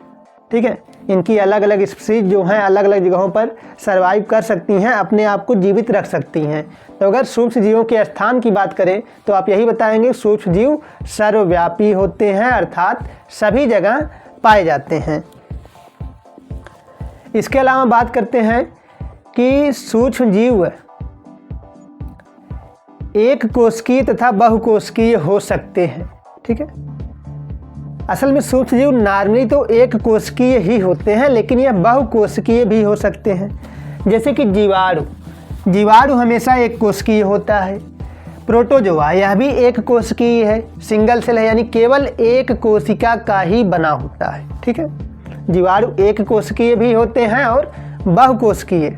ठीक है, इनकी अलग अलग स्पीशीज जो हैं अलग अलग जगहों पर सर्वाइव कर सकती हैं, अपने आप को जीवित रख सकती हैं। तो अगर सूक्ष्म जीवों के स्थान की बात करें तो आप यही बताएंगे सूक्ष्म जीव सर्वव्यापी होते हैं, अर्थात सभी जगह पाए जाते हैं। इसके अलावा बात करते हैं कि सूक्ष्म जीव एक कोशिकीय तथा बहुकोशिकीय हो सकते हैं। ठीक है, असल में सूक्ष्म जीव नॉर्मली तो एक कोशिकीय ही होते हैं, लेकिन यह बहुकोशिकीय भी हो सकते हैं। जैसे कि जीवाणु हमेशा एक कोशिकीय होता है। प्रोटोजोआ यह भी एक कोशिकीय है, सिंगल सेल है, यानी केवल एक कोशिका का ही बना होता है। ठीक है, जीवाणु एक कोशिकीय भी होते हैं और बहुकोशिकीय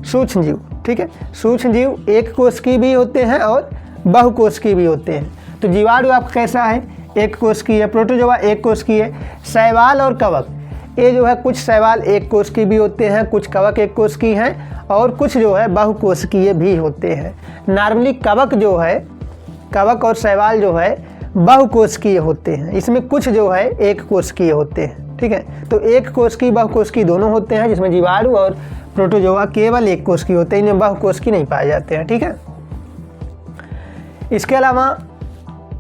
सूक्ष्म जीव। ठीक है, सूक्ष्म जीव एक कोशिकीय भी होते हैं और बहुकोशिकीय भी होते हैं। तो जीवाणु आपका कैसा है, एक कोशिकीय। प्रोटोजोआ एक कोशिकीय। शैवाल और कवक ये जो है, कुछ शैवाल एक कोशिकीय भी होते हैं, कुछ कवक एक कोशिकीय हैं और कुछ जो है बहुकोशिकीय भी होते हैं। नॉर्मली कवक जो है, कवक और शैवाल जो है बहुकोशिकीय होते हैं, इसमें कुछ जो है एक कोशिकीय होते हैं। ठीक है, तो एक कोशिकीय बहुकोशिकीय दोनों होते हैं, जिसमें जीवाणु और प्रोटोजोआ केवल एक कोशिकीय होते हैं, इनमें बहुकोशिकीय नहीं पाए जाते हैं। ठीक है, इसके अलावा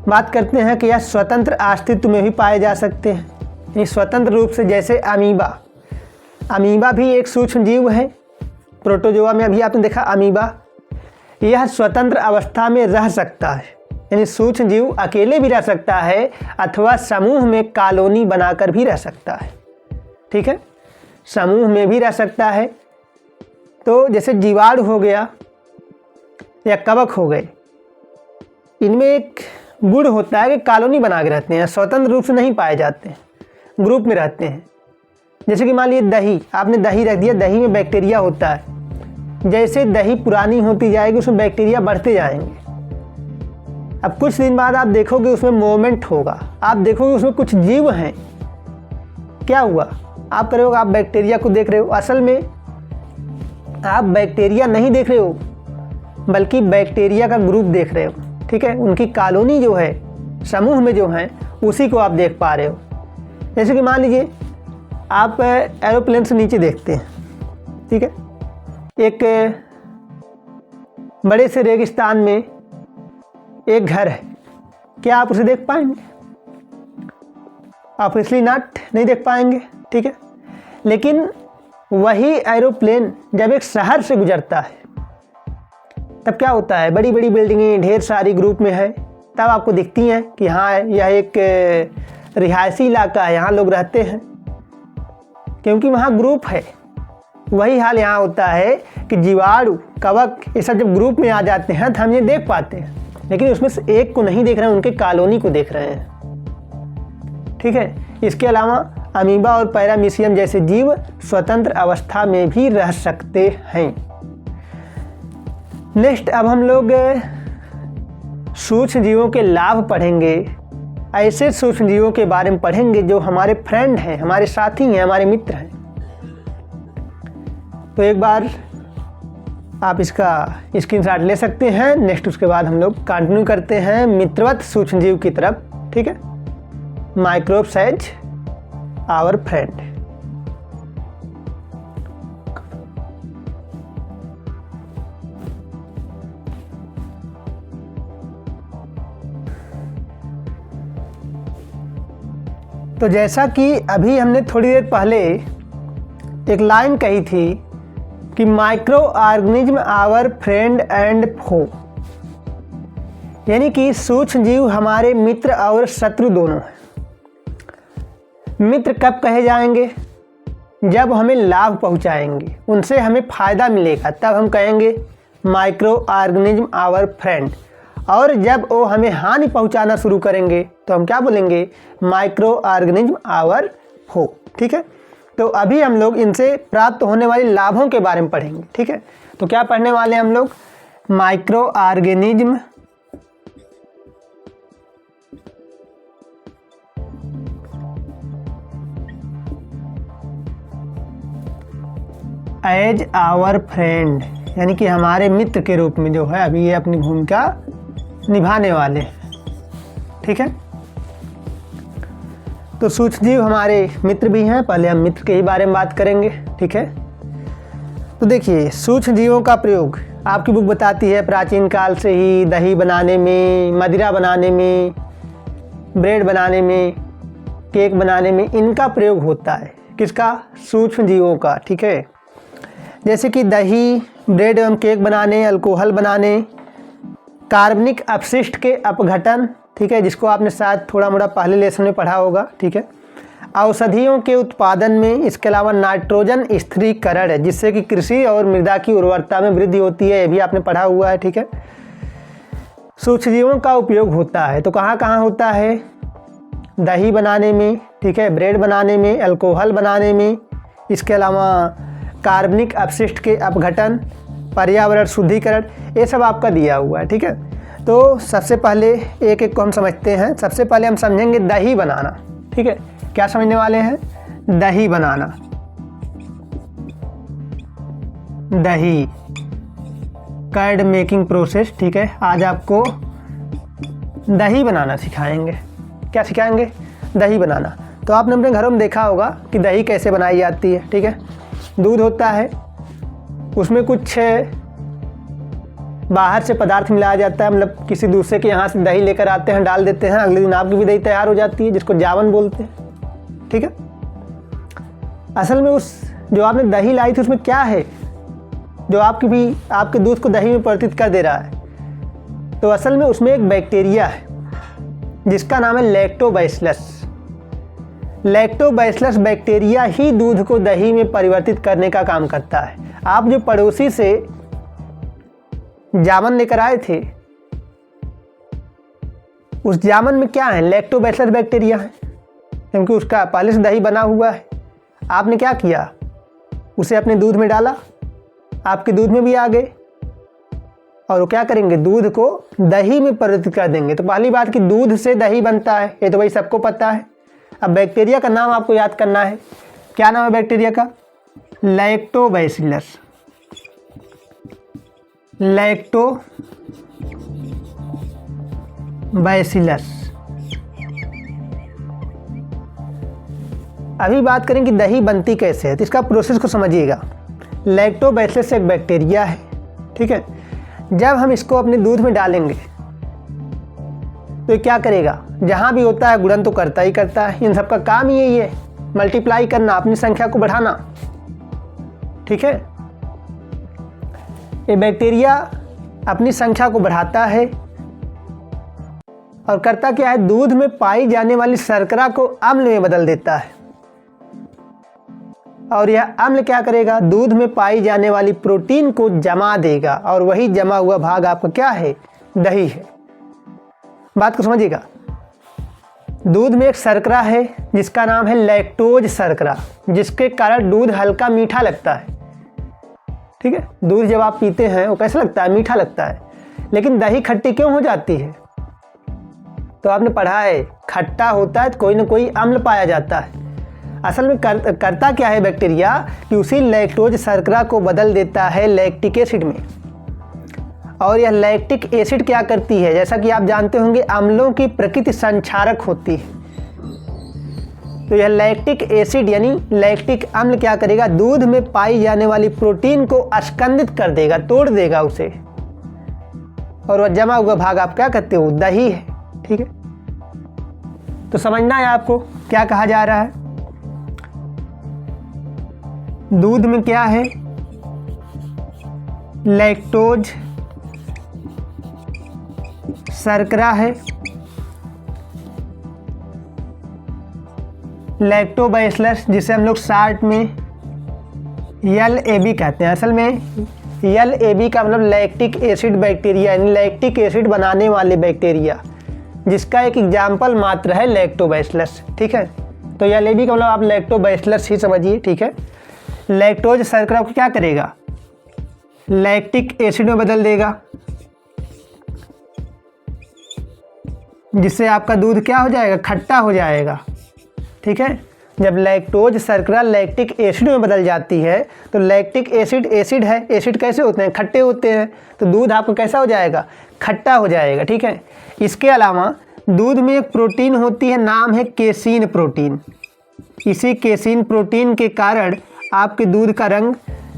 बात करते हैं कि यह स्वतंत्र अस्तित्व में भी पाए जा सकते हैं, यानी स्वतंत्र रूप से। जैसे अमीबा भी एक सूक्ष्म जीव है। प्रोटोजोआ में अभी आपने देखा अमीबा, यह स्वतंत्र अवस्था में रह सकता है, यानी सूक्ष्म जीव अकेले भी रह सकता है अथवा समूह में कॉलोनी बनाकर भी रह सकता है। ठीक है, समूह में भी रह सकता है। तो जैसे जीवाणु हो गया या कवक हो गए, इनमें एक गुण होता है कि कॉलोनी बना के रहते हैं, स्वतंत्र रूप से नहीं पाए जाते हैं, ग्रुप में रहते हैं। जैसे कि मान लीजिए दही, आपने दही रख दिया, दही में बैक्टीरिया होता है। जैसे दही पुरानी होती जाएगी उसमें बैक्टीरिया बढ़ते जाएंगे। अब कुछ दिन बाद आप देखोगे उसमें मूवमेंट होगा, आप देखोगे उसमें कुछ जीव हैं। क्या हुआ, आप कर रहे हो, आप बैक्टीरिया को देख रहे हो, असल में आप बैक्टीरिया नहीं देख रहे हो बल्कि बैक्टीरिया का ग्रुप देख रहे हो। ठीक है, उनकी कॉलोनी जो है समूह में जो है उसी को आप देख पा रहे हो। जैसे कि मान लीजिए आप एरोप्लेन से नीचे देखते हैं। ठीक है, एक बड़े से रेगिस्तान में एक घर है, क्या आप उसे देख पाएंगे? ऑब्वियसली नॉट, नहीं देख पाएंगे। ठीक है, लेकिन वही एरोप्लेन जब एक शहर से गुजरता है तब क्या होता है, बड़ी बड़ी बिल्डिंगें ढेर सारी ग्रुप में है, तब आपको दिखती हैं कि हाँ यह एक रिहायशी इलाका है, यहाँ लोग रहते हैं, क्योंकि वहाँ ग्रुप है। वही हाल यहाँ होता है कि जीवाणु कवक ये सब जब ग्रुप में आ जाते हैं तो हम ये देख पाते हैं, लेकिन उसमें से एक को नहीं देख रहे हैं, उनके कॉलोनी को देख रहे हैं। ठीक है, इसके अलावा अमीबा और पैरामीशियम जैसे जीव स्वतंत्र अवस्था में भी रह सकते हैं। नेक्स्ट, अब हम लोग सूक्ष्म जीवों के लाभ पढ़ेंगे। ऐसे सूक्ष्म जीवों के बारे में पढ़ेंगे जो हमारे फ्रेंड हैं, हमारे साथी हैं, हमारे मित्र हैं। तो एक बार आप इसका स्क्रीनशॉट ले सकते हैं। नेक्स्ट उसके बाद हम लोग कंटिन्यू करते हैं मित्रवत सूक्ष्म जीव की तरफ। ठीक है, माइक्रोब्स एज आवर फ्रेंड। तो जैसा कि अभी हमने थोड़ी देर पहले एक लाइन कही थी कि micro organism our friend and foe, यानी कि सूक्ष्म जीव हमारे मित्र और शत्रु दोनों हैं। मित्र कब कहे जाएंगे? जब हमें लाभ पहुंचाएंगे, उनसे हमें फायदा मिलेगा, तब हम कहेंगे माइक्रो ऑर्गेनिज्म आवर फ्रेंड। और जब वो हमें हानि पहुंचाना शुरू करेंगे तो हम क्या बोलेंगे? माइक्रो ऑर्गेनिज्म आवर फो। ठीक है, तो अभी हम लोग इनसे प्राप्त होने वाले लाभों के बारे में पढ़ेंगे। ठीक है, तो क्या पढ़ने वाले हैं हम लोग? Microorganism as our friend, यानी कि हमारे मित्र के रूप में जो है अभी ये अपनी भूमिका निभाने वाले। ठीक है, तो सूक्ष्मजीव हमारे मित्र भी हैं, पहले हम मित्र के ही बारे में बात करेंगे। ठीक है, तो देखिए सूक्ष्मजीवों का प्रयोग आपकी बुक बताती है प्राचीन काल से ही दही बनाने में, मदिरा बनाने में, ब्रेड बनाने में, केक बनाने में इनका प्रयोग होता है। किसका? सूक्ष्मजीवों का। ठीक है, जैसे कि दही, ब्रेड एवं केक बनाने, अल्कोहल बनाने, कार्बनिक अपशिष्ट के अपघटन, ठीक है, जिसको आपने शायद थोड़ा मोड़ा पहले लेसन में पढ़ा होगा। ठीक है, औषधियों के उत्पादन में, इसके अलावा नाइट्रोजन स्थिरीकरण, जिससे कि कृषि और मृदा की उर्वरता में वृद्धि होती है, ये भी आपने पढ़ा हुआ है। ठीक है, सूक्ष्मजीवों का उपयोग होता है तो कहाँ कहाँ होता है? दही बनाने में, ठीक है, ब्रेड बनाने में, अल्कोहल बनाने में, इसके अलावा कार्बनिक अपशिष्ट के अपघटन, पर्यावरण शुद्धिकरण, ये सब आपका दिया हुआ है। ठीक है, तो सबसे पहले एक एक को हम समझते हैं। सबसे पहले हम समझेंगे दही बनाना। ठीक है, क्या समझने वाले हैं? दही बनाना, दही कर्ड मेकिंग प्रोसेस। ठीक है, आज आपको दही बनाना सिखाएंगे। क्या सिखाएंगे? दही बनाना। तो आपने अपने घरों में देखा होगा कि दही कैसे बनाई जाती है। ठीक है, दूध होता है, उसमें कुछ बाहर से पदार्थ मिलाया जाता है, मतलब किसी दूसरे के यहाँ से दही लेकर आते हैं, डाल देते हैं, अगले दिन आपकी भी दही तैयार हो जाती है, जिसको जावन बोलते हैं। ठीक है, असल में उस जो आपने दही लाई थी उसमें क्या है जो आपके दूध को दही में परिवर्तित कर दे रहा है? तो असल में उसमें एक बैक्टीरिया है जिसका नाम है लैक्टोबैसिलस। लैक्टोबैसिलस बैक्टीरिया ही दूध को दही में परिवर्तित करने का काम करता है। आप जो पड़ोसी से जामन लेकर आए थे, उस जामन में क्या है? लैक्टोबैसिलस बैक्टीरिया है, क्योंकि उसका पहले से दही बना हुआ है। आपने क्या किया? उसे अपने दूध में डाला, आपके दूध में भी आ गए और वो क्या करेंगे? दूध को दही में परिवर्तित कर देंगे। तो पहली बात कि दूध से दही बनता है, ये तो भाई सबको पता है। अब बैक्टीरिया का नाम आपको याद करना है। क्या नाम है बैक्टीरिया का? लैक्टोबैसिलस। लैक्टोबैसिलस। अभी बात करें कि दही बनती कैसे है, तो इसका प्रोसेस को समझिएगा। लैक्टोबैसिलस एक बैक्टीरिया है। ठीक है, जब हम इसको अपने दूध में डालेंगे तो ये क्या करेगा? जहाँ भी होता है गुणन तो करता ही करता है। इन सब का काम ही यही है, मल्टीप्लाई करना, अपनी संख्या को बढ़ाना। ठीक है, ये बैक्टीरिया अपनी संख्या को बढ़ाता है और करता क्या है? दूध में पाई जाने वाली शर्करा को अम्ल में बदल देता है। और यह अम्ल क्या करेगा? दूध में पाई जाने वाली प्रोटीन को जमा देगा और वही जमा हुआ भाग आपका क्या है? दही है। बात को समझिएगा। दूध में एक शर्करा है जिसका नाम है लैक्टोज शर्करा, जिसके कारण दूध हल्का मीठा लगता है। ठीक है, दूध जब आप पीते हैं वो कैसा लगता है? मीठा लगता है। लेकिन दही खट्टी क्यों हो जाती है? तो आपने पढ़ा है खट्टा होता है तो कोई ना कोई अम्ल पाया जाता है। असल में करता क्या है बैक्टीरिया कि उसी लैक्टोज शर्करा को बदल देता है लैक्टिक एसिड में। और यह लैक्टिक एसिड क्या करती है? जैसा कि आप जानते होंगे अम्लों की प्रकृति संक्षारक होती है। तो यह लैक्टिक एसिड यानी लैक्टिक अम्ल क्या करेगा? दूध में पाई जाने वाली प्रोटीन को अस्कंदित कर देगा, तोड़ देगा उसे, और वह जमा हुआ भाग आप क्या कहते हो? दही है। ठीक है, तो समझना है आपको क्या कहा जा रहा है। दूध में क्या है? लैक्टोज शर्करा है, लैक्टोबैसिलस जिसे हम लोग शार्ट में LAB कहते हैं। असल में LAB का मतलब लैक्टिक एसिड बैक्टीरिया, यानी लैक्टिक एसिड बनाने वाले बैक्टीरिया, जिसका एक एग्जाम्पल मात्र है लैक्टोबैसिलस। ठीक है, तो LAB का मतलब आप लैक्टोबैसिलस ही समझिए। ठीक है, लैक्टोज शर्करा को क्या करेगा? लैक्टिक एसिड में बदल देगा, जिससे आपका दूध क्या हो जाएगा? खट्टा हो जाएगा। ठीक है, जब लैक्टोज शर्करा लैक्टिक एसिड में बदल जाती है तो लैक्टिक एसिड एसिड है, एसिड कैसे होते हैं, खट्टे होते हैं, तो दूध आपको कैसा हो जाएगा, खट्टा हो जाएगा। ठीक है, इसके अलावा दूध में एक प्रोटीन होती है, नाम है केसीन प्रोटीन। इसी केसीन प्रोटीन के कारण आपके दूध का रंग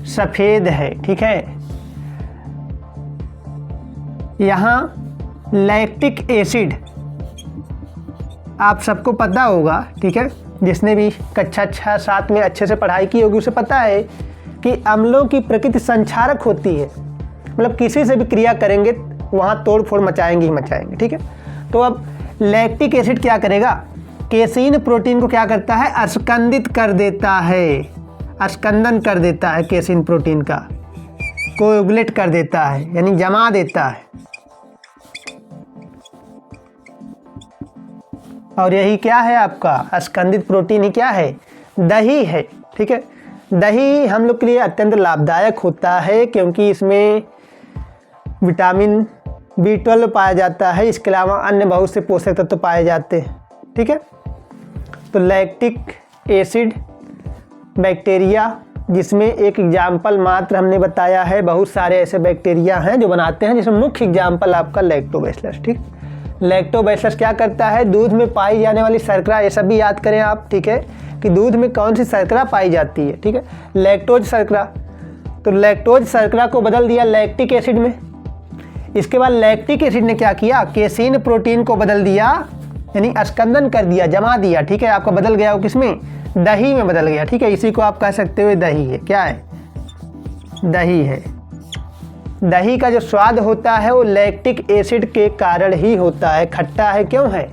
सफ़ेद है। ठीक है, यहाँ लैक्टिक एसिड आप सबको पता होगा, ठीक है, जिसने भी कक्षा 6-7 में अच्छे से पढ़ाई की होगी उसे पता है कि अम्लों की प्रकृति संक्षारक होती है, मतलब किसी से भी क्रिया करेंगे वहाँ तोड़ फोड़ मचाएंगे ही मचाएंगे। ठीक है, तो अब लैक्टिक एसिड क्या करेगा, केसीन प्रोटीन को क्या करता है, अस्कंदित कर देता है, अस्कंदन कर देता है, केसीन प्रोटीन का कोएगुलेट कर देता है, यानी जमा देता है। और यही क्या है आपका अस्कंदित प्रोटीन ही क्या है, दही है। ठीक है, दही हम लोग के लिए अत्यंत लाभदायक होता है क्योंकि इसमें विटामिन B12 पाया जाता है, इसके अलावा अन्य बहुत से पोषक तत्व तो पाए जाते हैं। ठीक है, तो लैक्टिक एसिड बैक्टीरिया, जिसमें एक एग्जाम्पल मात्र हमने बताया है, बहुत सारे ऐसे बैक्टीरिया हैं जो बनाते हैं, जिसमें मुख्य एग्जाम्पल आपका लैक्टोबैसिलस। ठीक, लैक्टोबैसिलस क्या करता है, दूध में पाई जाने वाली शर्करा, ये सब भी याद करें आप। ठीक है, कि दूध में कौन सी शर्करा पाई जाती है। ठीक है, लैक्टोज शर्करा, तो लैक्टोज शर्करा को बदल दिया लैक्टिक एसिड में। इसके बाद लैक्टिक एसिड ने क्या किया, केसीन प्रोटीन को बदल दिया, यानी अस्कंदन कर दिया, जमा दिया। ठीक है, आपका बदल गया वो किसमें, दही में बदल गया। ठीक है, इसी को आप कह सकते हो दही है, क्या है, दही है। दही का जो स्वाद होता है वो लैक्टिक एसिड के कारण ही होता है, खट्टा है क्यों है,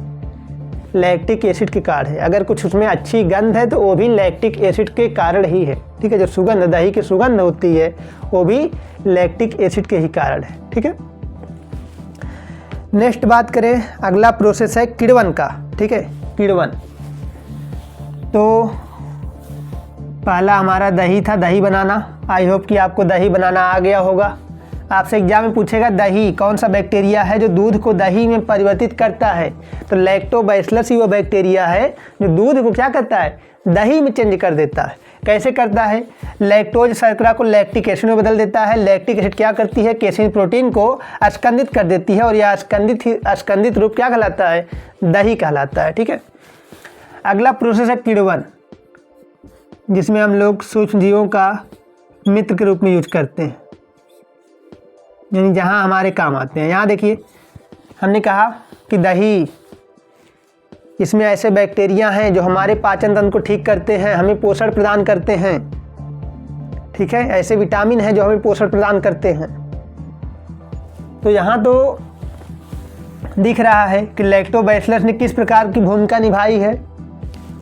लैक्टिक एसिड के कारण है। अगर कुछ उसमें अच्छी गंध है तो वो भी लैक्टिक एसिड के कारण ही है। ठीक है, जो सुगंध, दही की सुगंध होती है वो भी लैक्टिक एसिड के ही कारण है। ठीक है, नेक्स्ट बात करें, अगला प्रोसेस है किण्वन का। ठीक है, किण्वन, तो पहला हमारा दही था, दही बनाना। आई होप कि आपको दही बनाना आ गया होगा। आपसे एग्जाम में पूछेगा दही कौन सा बैक्टीरिया है जो दूध को दही में परिवर्तित करता है, तो लैक्टोबैसिलस ही वो बैक्टीरिया है जो दूध को क्या करता है, दही में चेंज कर देता है। कैसे करता है, लैक्टोज शर्करा को लैक्टिक एसिड में बदल देता है। लैक्टिक एसिड क्या करती है, केसीन प्रोटीन को अस्कंदित कर देती है और यह अस्कंदित रूप क्या कहलाता है, दही कहलाता है। ठीक है, अगला प्रोसेस है किण्वन, जिसमें हम लोग सूक्ष्म जीवों का मित्र के रूप में यूज करते हैं, यानी जहाँ हमारे काम आते हैं। यहाँ देखिए हमने कहा कि दही, इसमें ऐसे बैक्टीरिया हैं जो हमारे पाचन तंत्र को ठीक करते हैं, हमें पोषण प्रदान करते हैं। ठीक है, ऐसे विटामिन हैं जो हमें पोषण प्रदान करते हैं। तो यहाँ तो दिख रहा है कि लैक्टोबैसिलस ने किस प्रकार की भूमिका निभाई है,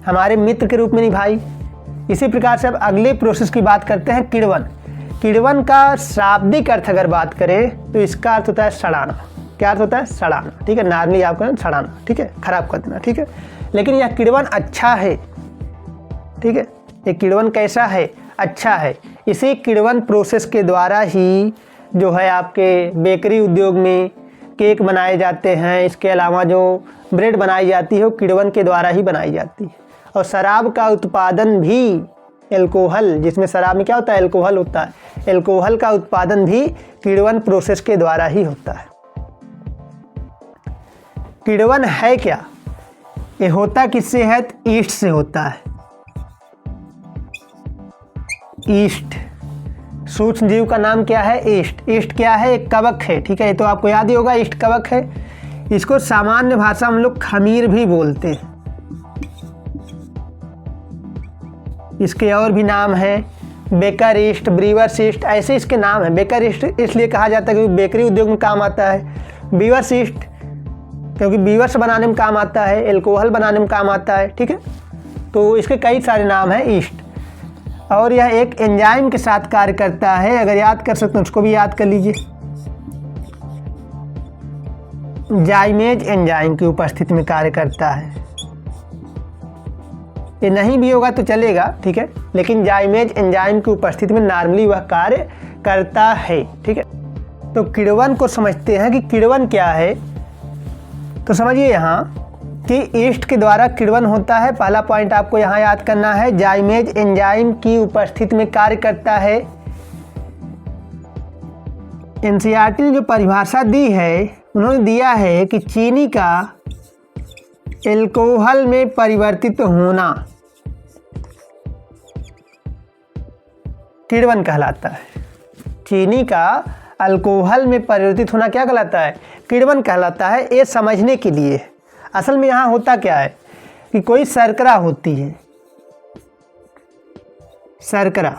हमारे मित्र के रूप में निभाई। इसी प्रकार से अब अगले प्रोसेस की बात करते हैं, किण्वन। किण्वन का शाब्दिक अर्थ अगर बात करें तो इसका अर्थ होता है सड़ाना। क्या अर्थ होता है, सड़ाना। ठीक है, नॉर्मली आपको सड़ाना, ठीक है, खराब कर देना। ठीक है, लेकिन यह किण्वन अच्छा है। ठीक है, ये किण्वन कैसा है, अच्छा है। इसी किण्वन प्रोसेस के द्वारा ही जो है आपके बेकरी उद्योग में केक बनाए जाते हैं, इसके अलावा जो ब्रेड बनाई जाती है वो किण्वन के द्वारा ही बनाई जाती है। और शराब का उत्पादन भी, एल्कोहल, जिसमें शराब में क्या होता है, एल्कोहल होता है, एल्कोहल का उत्पादन भी किण्वन प्रोसेस के द्वारा ही होता है। किण्वन है क्या, ये होता किससे है, ईस्ट से होता है। ईस्ट, सूक्ष्म जीव का नाम क्या है, ईस्ट। ईस्ट क्या है, एक कवक है। ठीक है, ये तो आपको याद ही होगा, ईस्ट कवक है। इसको सामान्य भाषा हम लोग खमीर भी बोलते हैं। इसके और भी नाम हैं, बेकर ईस्ट, ब्रीवर्स ईस्ट, ऐसे इसके नाम हैं। बेकर ईस्ट इसलिए कहा जाता है क्योंकि बेकरी उद्योग में काम आता है। बीवर्स ईस्ट क्योंकि बीवर्स बनाने में काम आता है, एल्कोहल बनाने में काम आता है। ठीक है, तो इसके कई सारे नाम हैं ईस्ट। और यह एक एंजाइम के साथ कार्य करता है, अगर याद कर सकते हैं उसको भी याद कर लीजिए। जाइमेज एंजाइम की उपस्थिति में कार्य करता है। ये नहीं भी होगा तो चलेगा, ठीक है, लेकिन जाइमेज एंजाइम की उपस्थिति में नॉर्मली वह कार्य करता है। ठीक है, तो किण्वन को समझते हैं कि किण्वन क्या है। तो समझिए यहाँ कि ईस्ट के द्वारा किण्वन होता है। पहला पॉइंट आपको यहाँ याद करना है। जाइमेज एंजाइम की उपस्थिति में कार्य करता है। एनसीईआरटी ने जो परिभाषा दी है, उन्होंने दिया है कि चीनी का एल्कोहल में परिवर्तित होना किण्वन कहलाता है। चीनी का अल्कोहल में परिवर्तित होना क्या कहलाता है? किण्वन कहलाता है। ये समझने के लिए असल में यहाँ होता क्या है कि कोई शर्करा होती है, शर्करा,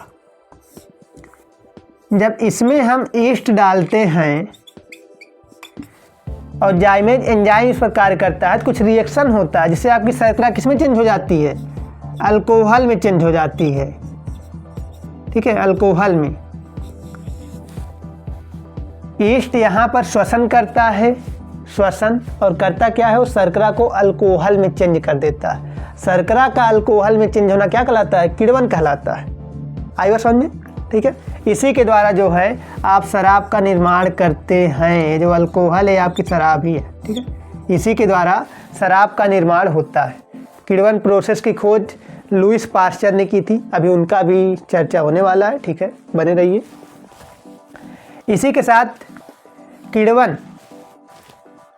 जब इसमें हम ईस्ट डालते हैं और जाइमेज एंजाइम इस पर कार्य करता है तो कुछ रिएक्शन होता है जिससे आपकी शर्करा किसमें चेंज हो जाती है? अल्कोहल में चेंज हो जाती है। ठीक है, अल्कोहल में। ईस्ट यहाँ पर श्वसन करता है, श्वसन, और करता क्या है? वो शर्करा को अल्कोहल में चेंज कर देता है। शर्करा का अल्कोहल में चेंज होना क्या कहलाता है? किण्वन कहलाता है। आई बात समझ में? ठीक है, इसी के द्वारा जो है आप शराब का निर्माण करते हैं। जो अल्कोहल है आपकी शराब ही है। ठीक है, इसी के द्वारा शराब का निर्माण होता है। किण्वन प्रोसेस की खोज लुईस पास्चर ने की थी, अभी उनका भी चर्चा होने वाला है। ठीक है, बने रहिए। इसी के साथ किण्वन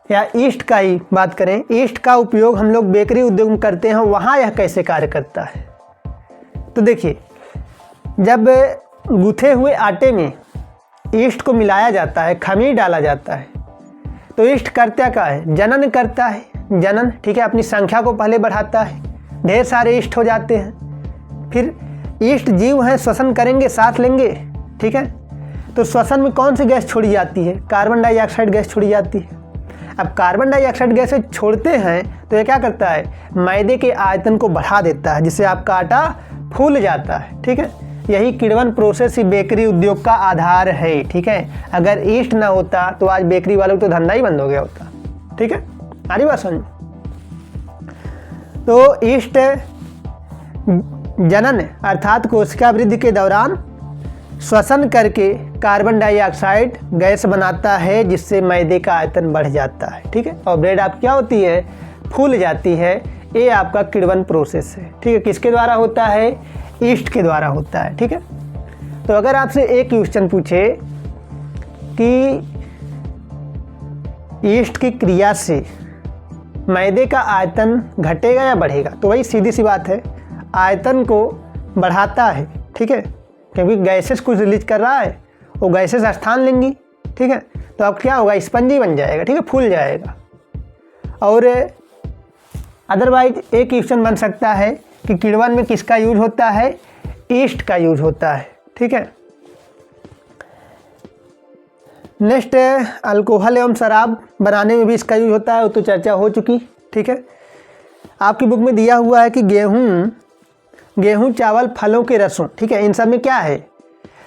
या ईस्ट का ही बात करें, ईस्ट का उपयोग हम लोग बेकरी उद्योग में करते हैं। वहाँ यह कैसे कार्य करता है? तो देखिए, जब गूथे हुए आटे में ईस्ट को मिलाया जाता है, खमीर डाला जाता है, तो ईस्ट करता क्या है? जनन करता है, जनन। ठीक है, अपनी संख्या को पहले बढ़ाता है, ढेर सारे ईस्ट हो जाते हैं। फिर ईस्ट जीव हैं, श्वसन करेंगे, सांस लेंगे। ठीक है, तो श्वसन में कौन सी गैस छोड़ी जाती है? कार्बन डाइऑक्साइड गैस छोड़ी जाती है। अब कार्बन डाइऑक्साइड गैस छोड़ते हैं तो ये क्या करता है? मैदे के आयतन को बढ़ा देता है, जिससे आपका आटा फूल जाता है। ठीक है, यही किण्वन प्रोसेस ही बेकरी उद्योग का आधार है। ठीक है, अगर ईस्ट ना होता तो आज बेकरी वालों का तो धंधा ही बंद हो गया होता। ठीक है, आ रही बात समझ? तो ईस्ट जनन अर्थात कोशिका वृद्धि के दौरान श्वसन करके कार्बन डाइऑक्साइड गैस बनाता है, जिससे मैदे का आयतन बढ़ जाता है। ठीक है, और ब्रेड आप क्या होती है? फूल जाती है। ये आपका किण्वन प्रोसेस है। ठीक है, किसके द्वारा होता है? ईस्ट के द्वारा होता है। ठीक है, तो अगर आपसे एक क्वेश्चन पूछे कि ईस्ट की क्रिया से मैदे का आयतन घटेगा या बढ़ेगा, तो वही सीधी सी बात है, आयतन को बढ़ाता है। ठीक है, क्योंकि गैसेस कुछ रिलीज कर रहा है, वो गैसेस स्थान लेंगी। ठीक है, तो अब क्या होगा? स्पंजी बन जाएगा। ठीक है, फूल जाएगा। और अदरवाइज एक क्वेश्चन बन सकता है कि किण्वन में किसका यूज होता है? ईस्ट का यूज होता है। ठीक है, नेक्स्ट अल्कोहल एवं शराब बनाने में भी इसका यूज होता है, वो तो चर्चा हो चुकी। ठीक है, आपकी बुक में दिया हुआ है कि गेहूं, चावल, फलों के रसों, ठीक है, इन सब में क्या है?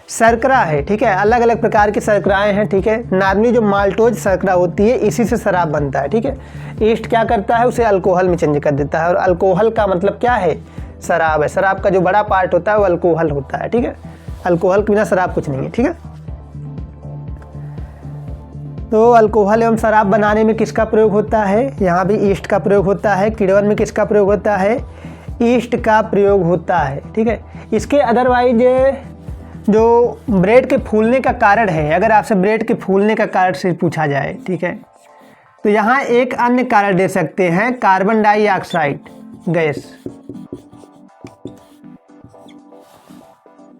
शर्करा है। ठीक है, अलग अलग प्रकार की शर्कराएं हैं। ठीक है, नॉर्मली जो माल्टोज शर्करा होती है, इसी से शराब बनता है। ठीक है, ईस्ट क्या करता है? उसे अल्कोहल में चेंज कर देता है, और अल्कोहल का मतलब क्या है? शराब है। शराब का जो बड़ा पार्ट होता है वो अल्कोहल होता है। ठीक है, अल्कोहल के बिना शराब कुछ नहीं है। ठीक है, तो अल्कोहल एवं शराब बनाने में किसका प्रयोग होता है? यहाँ भी ईस्ट का प्रयोग होता है। किण्वन में किसका प्रयोग होता है? ईस्ट का प्रयोग होता है। ठीक है, इसके अदरवाइज जो ब्रेड के फूलने का कारण है, अगर आपसे ब्रेड के फूलने का कारण से पूछा जाए, ठीक है, तो यहाँ एक अन्य कारण दे सकते हैं, कार्बन डाइऑक्साइड गैस।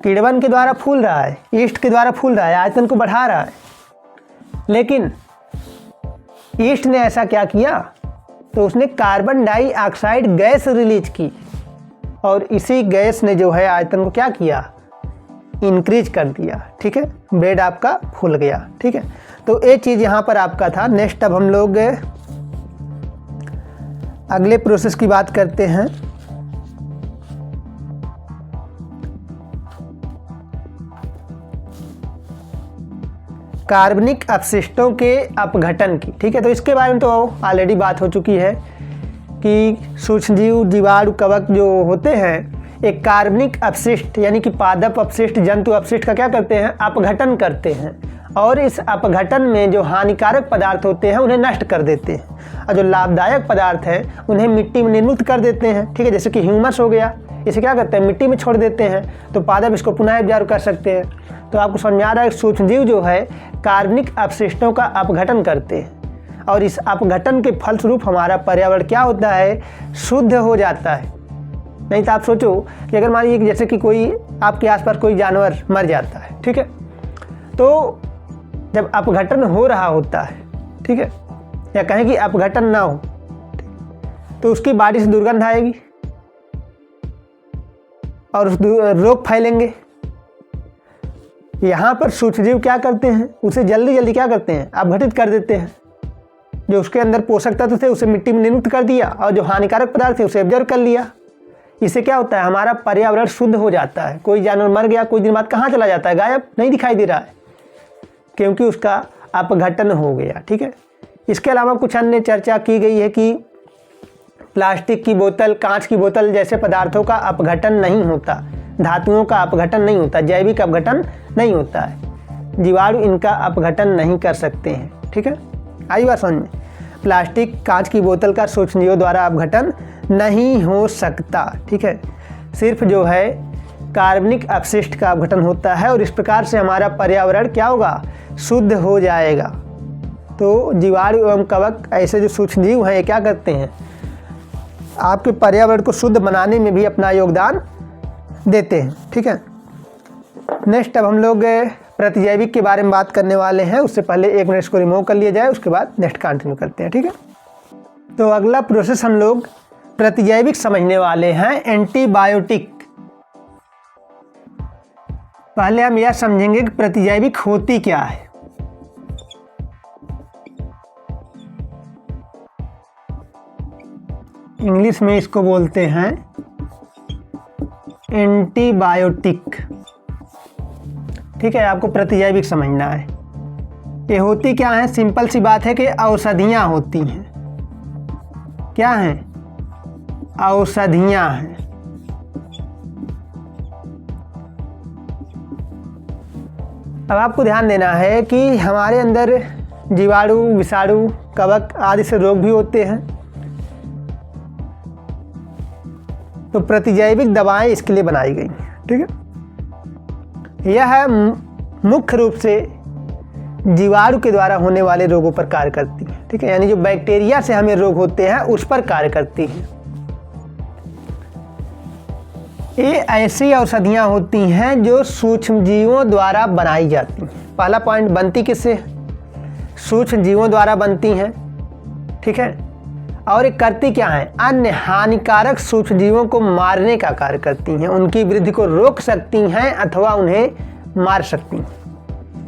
किण्वन के द्वारा फूल रहा है, ईस्ट के द्वारा फूल रहा है, आयतन को बढ़ा रहा है, लेकिन ईस्ट ने ऐसा क्या किया? तो उसने कार्बन डाइऑक्साइड गैस रिलीज की, और इसी गैस ने जो है आयतन को क्या किया? इंक्रीज कर दिया। ठीक है, ब्रेड आपका फूल गया। ठीक है, तो ये चीज़ यहाँ पर आपका था। नेक्स्ट अब हम लोग अगले प्रोसेस की बात करते हैं। कार्बनिक अपशिष्टों के अपघटन की। ठीक है, तो इसके बारे में तो ऑलरेडी बात हो चुकी है कि सूक्ष्मजीव, जीवाणु, कवक जो होते हैं, एक कार्बनिक अपशिष्ट यानी कि पादप अपशिष्ट, जंतु अपशिष्ट का क्या करते हैं? अपघटन करते हैं। और इस अपघटन में जो हानिकारक पदार्थ होते हैं उन्हें नष्ट कर देते हैं, और जो लाभदायक पदार्थ है उन्हें मिट्टी में निर्मुक्त कर देते हैं। ठीक है, जैसे कि ह्यूमस हो गया, इसे क्या करते हैं, मिट्टी में छोड़ देते हैं, तो पादप इसको पुनः एब्जॉर्ब कर सकते हैं। तो आपको समझ में आ रहा है, सूक्ष्मजीव जो है कार्बनिक अपशिष्टों का अपघटन करते हैं, और इस अपघटन के फलस्वरूप हमारा पर्यावरण क्या होता है, शुद्ध हो जाता है। नहीं तो आप सोचो कि अगर मान लीजिए जैसे कि कोई आपके आसपास कोई जानवर मर जाता है, ठीक है, तो जब अपघटन हो रहा होता है, ठीक है, या कहें कि अपघटन ना हो, तो उसकी बॉडी से दुर्गंध आएगी और उस रोग फैलेंगे। यहाँ पर सूक्ष्मजीव क्या करते हैं, उसे जल्दी जल्दी क्या करते हैं, अपघटित कर देते हैं। जो उसके अंदर पोषक तत्व थे उसे मिट्टी में निर्मुक्त कर दिया, और जो हानिकारक पदार्थ थे उसे एब्जॉर्ब कर लिया। इससे क्या होता है, हमारा पर्यावरण शुद्ध हो जाता है। कोई जानवर मर गया, कुछ दिन बाद कहाँ चला जाता है, गायब, नहीं दिखाई दे रहा है, क्योंकि उसका अपघटन हो गया। ठीक है, इसके अलावा कुछ अन्य चर्चा की गई है कि प्लास्टिक की बोतल, कांच की बोतल जैसे पदार्थों का अपघटन नहीं होता, धातुओं का अपघटन नहीं होता, जैविक अपघटन नहीं होता है, जीवाणु इनका अपघटन नहीं कर सकते हैं। ठीक है, आई बात समझ में। प्लास्टिक, कांच की बोतल का सूक्ष्मजीवों द्वारा अपघटन नहीं हो सकता। ठीक है, सिर्फ जो है कार्बनिक अपशिष्ट का अपघटन होता है, और इस प्रकार से हमारा पर्यावरण क्या होगा, शुद्ध हो जाएगा। तो जीवाणु एवं कवक ऐसे जो सूक्ष्मजीव हैं, ये क्या करते हैं, आपके पर्यावरण को शुद्ध बनाने में भी अपना योगदान देते हैं। ठीक है, नेक्स्ट अब हम लोग प्रतिजैविक के बारे में बात करने वाले हैं। उससे पहले 1 मिनट इसको रिमूव कर लिया जाए, उसके बाद नेक्स्ट कंटिन्यू करते हैं। ठीक है, तो अगला प्रोसेस हम लोग प्रतिजैविक समझने वाले हैं, एंटीबायोटिक। पहले हम यह समझेंगे कि प्रतिजैविक होती क्या है। इंग्लिश में इसको बोलते हैं एंटीबायोटिक। ठीक है, आपको प्रतिजैविक समझना है। ये होती क्या है, सिंपल सी बात है कि औषधियाँ होती हैं। क्या हैं, औषधियाँ हैं। अब आपको ध्यान देना है कि हमारे अंदर जीवाणु, विषाणु, कवक आदि से रोग भी होते हैं, तो प्रतिजैविक दवाएं इसके लिए बनाई गई। ठीक है, यह मुख्य रूप से जीवाणु के द्वारा होने वाले रोगों पर कार्य करती है। ठीक है, यानी जो बैक्टीरिया से हमें रोग होते हैं उस पर कार्य करती है। ये ऐसी औषधियाँ होती हैं जो सूक्ष्मजीवों द्वारा बनाई जाती हैं। पहला पॉइंट, बनती किससे, सूक्ष्मजीवों द्वारा बनती हैं। ठीक है, और ये करती क्या है, अन्य हानिकारक सूक्ष्मजीवों को मारने का कार्य करती हैं, उनकी वृद्धि को रोक सकती हैं अथवा उन्हें मार सकती हैं।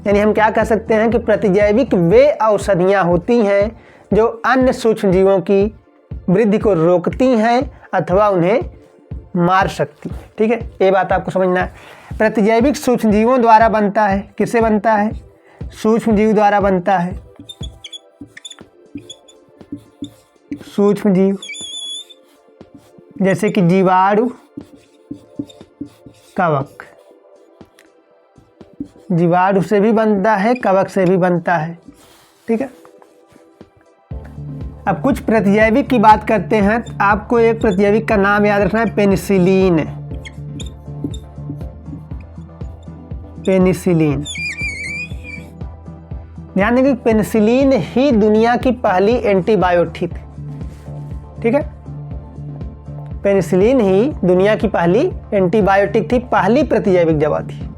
यानी हम क्या कह सकते हैं कि प्रतिजैविक वे औषधियाँ होती हैं जो अन्य सूक्ष्मजीवों की वृद्धि को रोकती हैं अथवा उन्हें मार सकती हैं। ठीक है, ये बात आपको समझना है। प्रतिजैविक सूक्ष्मजीवों द्वारा बनता है। किससे बनता है, सूक्ष्मजीव द्वारा बनता है। सूक्ष्मजीव जैसे कि जीवाणु, कवक, जीवाणु से भी बनता है, कवक से भी बनता है। ठीक है, अब कुछ प्रतिजैविक की बात करते हैं। आपको एक प्रतिजैविक का नाम याद रखना है, पेनिसिलिन। पेनिसिलिन, ध्यान देंगे, पेनिसिलिन ही दुनिया की पहली एंटीबायोटिक। ठीक है, पेनिसिलिन ही दुनिया की पहली एंटीबायोटिक थी, पहली प्रतिजैविक दवा थी।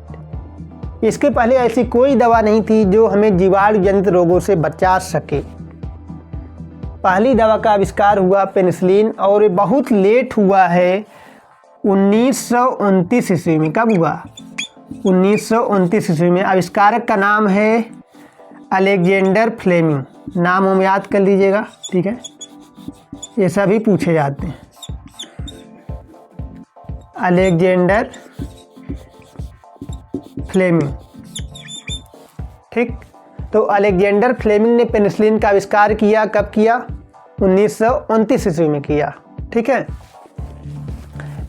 इसके पहले ऐसी कोई दवा नहीं थी जो हमें जीवाणु जनित रोगों से बचा सके। पहली दवा का आविष्कार हुआ पेनिसिलिन, और ये बहुत लेट हुआ है, 1929 ईस्वी में। कब हुआ, 1929 ईस्वी में। आविष्कारक का नाम है अलेक्जेंडर फ्लेमिंग। नाम हम याद कर लीजिएगा। ठीक है, ये सभी पूछे जाते हैं। Alexander Fleming. ठीक, तो अलेक्जेंडर फ्लेमिंग ने पेनिसिलिन का आविष्कार किया। कब किया, 1929 ईस्वी में किया। ठीक है,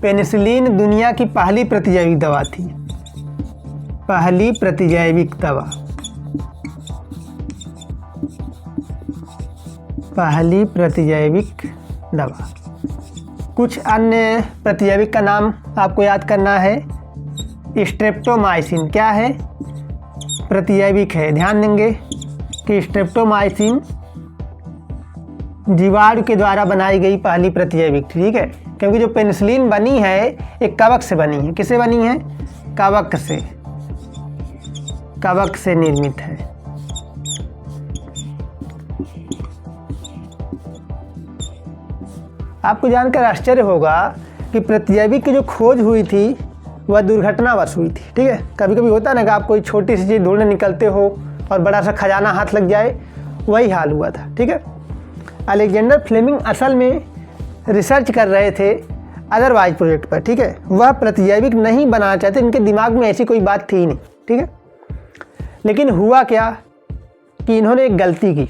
पेनिसिलिन दुनिया की पहली प्रतिजैविक दवा थी, पहली प्रतिजैविक दवा। पहली प्रतिजैविक दवा। कुछ अन्य प्रतिजैविक का नाम आपको याद करना है। स्ट्रेप्टोमाइसिन क्या है? प्रतिजैविक है। ध्यान देंगे कि स्ट्रेप्टोमाइसिन जीवाणु के द्वारा बनाई गई पहली प्रतिजैविक, ठीक है, क्योंकि जो पेनिसिलिन बनी है एक कवक से बनी है। किससे बनी है? कवक से, कवक से निर्मित है। आपको जानकर आश्चर्य होगा कि प्रतिजैविक की जो खोज हुई थी वह दुर्घटनावश हुई थी, ठीक है। कभी कभी होता है ना कि आप कोई छोटी सी चीज़ ढूंढने निकलते हो और बड़ा सा खजाना हाथ लग जाए, वही हाल हुआ था, ठीक है। अलेक्जेंडर फ्लेमिंग असल में रिसर्च कर रहे थे अदरवाइज प्रोजेक्ट पर, ठीक है। वह प्रतिजैविक नहीं बनाना चाहते, इनके दिमाग में ऐसी कोई बात थी नहीं, ठीक है। लेकिन हुआ क्या कि इन्होंने एक गलती की।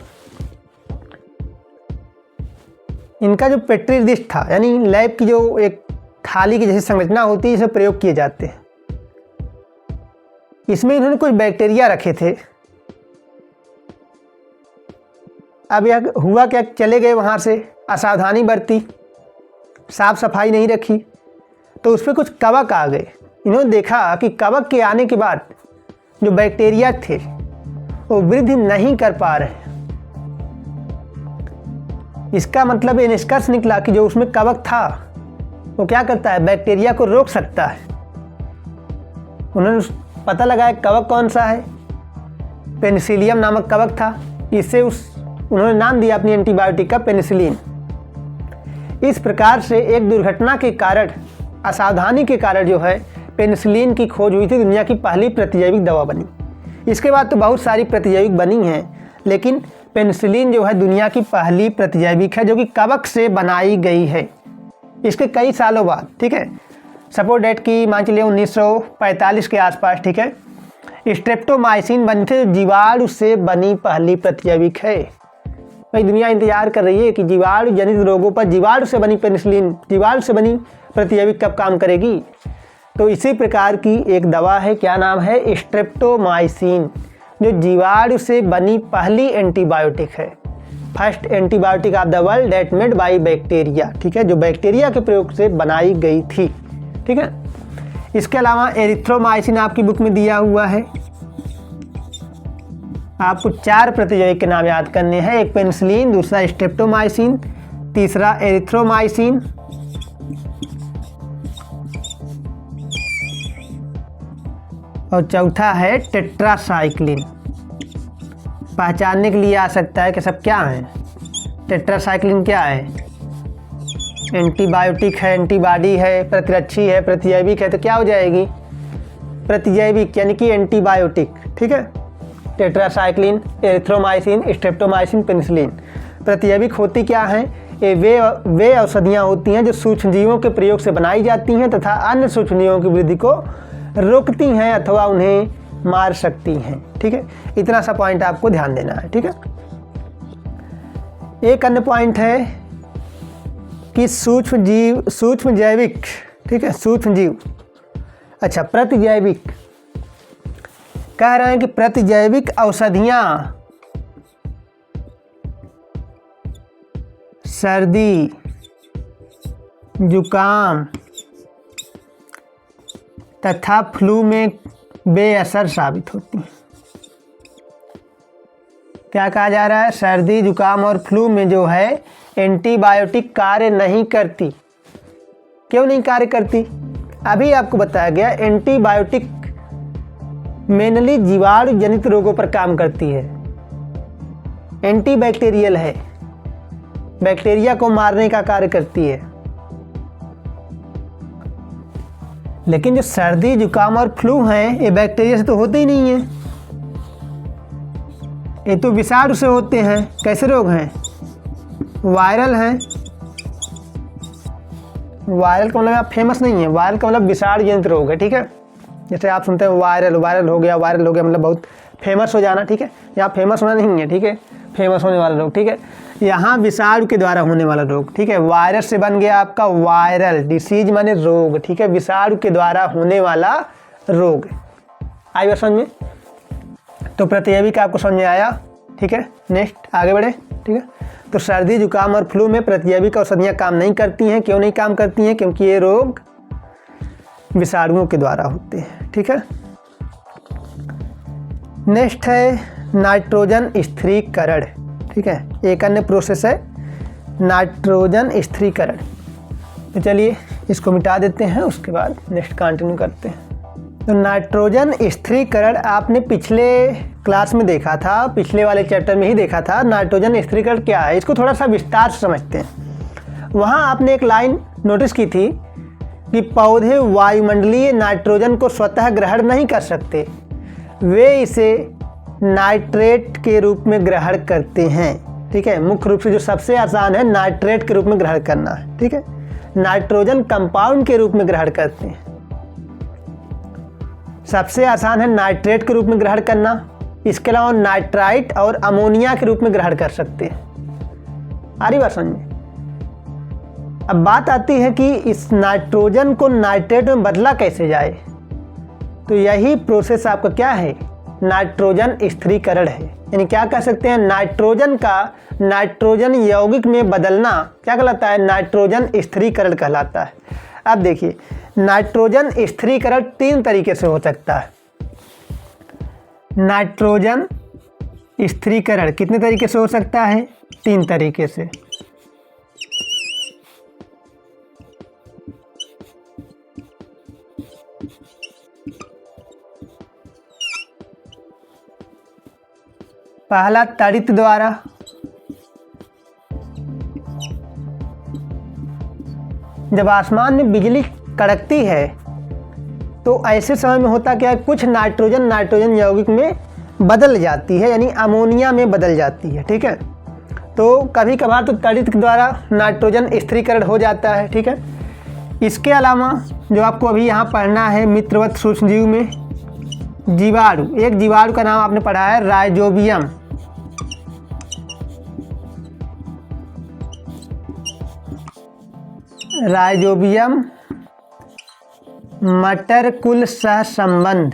इनका जो पेट्री डिश था, यानी लैब की जो एक थाली की जैसी संरचना होती है, इसे प्रयोग किए जाते हैं। इसमें इन्होंने कुछ बैक्टीरिया रखे थे। अब यह हुआ क्या, चले गए वहाँ से, असावधानी बरती, साफ सफाई नहीं रखी, तो उस पर कुछ कवक आ गए। इन्होंने देखा कि कवक के आने के बाद जो बैक्टीरिया थे वो वृद्धि नहीं कर पा रहे। इसका मतलब ये निष्कर्ष निकला कि जो उसमें कवक था वो क्या करता है, बैक्टीरिया को रोक सकता है। उन्होंने पता लगाया कवक कौन सा है, पेनिसिलियम नामक कवक था। इससे उन्होंने नाम दिया अपनी एंटीबायोटिक का पेनिसिलिन। इस प्रकार से एक दुर्घटना के कारण, असावधानी के कारण जो है पेनिसिलिन की खोज हुई थी, दुनिया की पहली प्रतिजैविक दवा बनी। इसके बाद तो बहुत सारी प्रतिजैविक बनी हैं, लेकिन पेनिसिलिन जो है दुनिया की पहली प्रतिजैविक है जो कि कवक से बनाई गई है। इसके कई सालों बाद, ठीक है, सपोज डेट की मान चलिए 1945 के आसपास, ठीक है, स्ट्रेप्टोमाइसिन बनी थी, जीवाणु से बनी पहली प्रतिजैविक है। भाई दुनिया इंतजार कर रही है कि जीवाणु जनित रोगों पर जीवाणु से बनी पेनिसिलिन, जीवाणु से बनी प्रतिजैविक कब काम करेगी। तो इसी प्रकार की एक दवा है, क्या नाम है, स्ट्रेप्टोमाइसिन, जो जीवाणु से बनी पहली एंटीबायोटिक है। First antibiotic of the world that made by bacteria, ठीक है, जो बैक्टीरिया के प्रयोग से बनाई गई थी, ठीक है। इसके अलावा एरिथ्रोमाइसिन आपकी बुक में दिया हुआ है। आपको 4 प्रतिजैविक के नाम याद करने हैं। एक पेनिसिलिन, दूसरा स्ट्रेप्टोमाइसिन, तीसरा एरिथ्रोमाइसिन, और चौथा है टेट्रासाइक्लिन। पहचानने के लिए आ सकता है कि सब क्या है। टेट्रासाइक्लिन क्या है, एंटीबायोटिक है, एंटीबॉडी है, प्रतिरक्षी है, प्रतिजैविक है, तो क्या हो जाएगी, प्रतिजैविक यानी कि एंटीबायोटिक, ठीक है। Tetracycline, erythromycin, streptomycin, penicillin. प्रतिजैविक होती क्या हैं, ये वे औषधियाँ होती हैं जो सूक्ष्मजीवों के प्रयोग से बनाई जाती हैं तथा अन्य सूक्ष्मजीवों की वृद्धि को रोकती हैं अथवा उन्हें मार सकती हैं, ठीक है। इतना सा पॉइंट आपको ध्यान देना है, ठीक है। एक अन्य पॉइंट है कि सूक्ष्म जैविक, ठीक है, सूक्ष्म जीव, अच्छा प्रतिजैविक कह रहे हैं कि प्रतिजैविक औषधियाँ सर्दी, जुकाम तथा फ्लू में बेअसर साबित होती हैं। क्या कहा जा रहा है, सर्दी, जुकाम और फ्लू में जो है एंटीबायोटिक कार्य नहीं करती। क्यों नहीं कार्य करती, अभी आपको बताया गया। एंटीबायोटिक मेनली जीवाणु जनित रोगों पर काम करती है, एंटीबैक्टीरियल है, बैक्टीरिया को मारने का कार्य करती है। लेकिन जो सर्दी, जुकाम और फ्लू हैं ये बैक्टीरिया से तो होते ही नहीं हैं, ये तो विषाणु से होते हैं। कैसे रोग हैं, वायरल हैं। वायरल का मतलब आप फेमस नहीं है, वायरल का मतलब विषाणु जनित रोग है, ठीक है। जैसे आप सुनते हैं वायरल हो गया मतलब बहुत फेमस हो जाना, ठीक है। यहाँ फेमस होना नहीं है, ठीक है, फेमस होने वाला रोग, ठीक है। यहाँ विषाणु के द्वारा होने वाला रोग, ठीक है। वायरस से बन गया आपका वायरल, डिसीज माने रोग, ठीक है, विषाणु के द्वारा होने वाला रोग। आई बात समझ में। तो प्रतिजैविक आपको समझ में आया, ठीक है। नेक्स्ट आगे बढ़े, ठीक है। तो सर्दी जुकाम और फ्लू में प्रतिजैविक औषधियाँ काम नहीं करती हैं। क्यों नहीं काम करती हैं? क्योंकि ये रोग विषाणुओं के द्वारा होते हैं। ठीक है, नेक्स्ट है नाइट्रोजन स्थिरीकरण। ठीक है, एक अन्य प्रोसेस है नाइट्रोजन स्थिरीकरण। तो चलिए इसको मिटा देते हैं, उसके बाद नेक्स्ट कंटिन्यू करते हैं। तो नाइट्रोजन स्थिरीकरण आपने पिछले क्लास में देखा था, पिछले वाले चैप्टर में ही देखा था। नाइट्रोजन स्थिरीकरण क्या है, इसको थोड़ा सा विस्तार से समझते हैं। वहाँ आपने एक लाइन नोटिस की थी कि पौधे वायुमंडलीय नाइट्रोजन को स्वतः ग्रहण नहीं कर सकते, वे इसे नाइट्रेट के रूप में ग्रहण करते हैं। ठीक है, मुख्य रूप से जो सबसे आसान है नाइट्रेट के रूप में ग्रहण करना है। ठीक है, नाइट्रोजन कंपाउंड के रूप में ग्रहण करते हैं। सबसे आसान है नाइट्रेट के रूप में ग्रहण करना। इसके अलावा नाइट्राइट और अमोनिया के रूप में ग्रहण कर सकते हैं। आ रही बात समझ में? अब बात आती है कि इस नाइट्रोजन को नाइट्रेट में बदला कैसे जाए। तो यही प्रोसेस आपका क्या है, नाइट्रोजन स्थिरीकरण है। यानी क्या कह सकते हैं, नाइट्रोजन का नाइट्रोजन यौगिक में बदलना क्या कहलाता है, नाइट्रोजन स्थिरीकरण कहलाता है। अब देखिए, नाइट्रोजन स्थिरीकरण 3 तरीके से हो सकता है। नाइट्रोजन स्थिरीकरण कितने तरीके से हो सकता है, 3 तरीके से। पहला त्वरित द्वारा, जब आसमान में बिजली कड़कती है तो ऐसे समय में होता क्या है, कुछ नाइट्रोजन यौगिक में बदल जाती है, यानी अमोनिया में बदल जाती है। ठीक है, तो कभी कभार तो त्वरित के द्वारा नाइट्रोजन स्थिरीकरण हो जाता है। ठीक है, इसके अलावा जो आपको अभी यहाँ पढ़ना है मित्रवत सूक्ष्मजीव में जीवाणु, एक जीवाणु का नाम आपने पढ़ा है राइजोबियम। राइजोबियम मटर कुल सहसंबंध।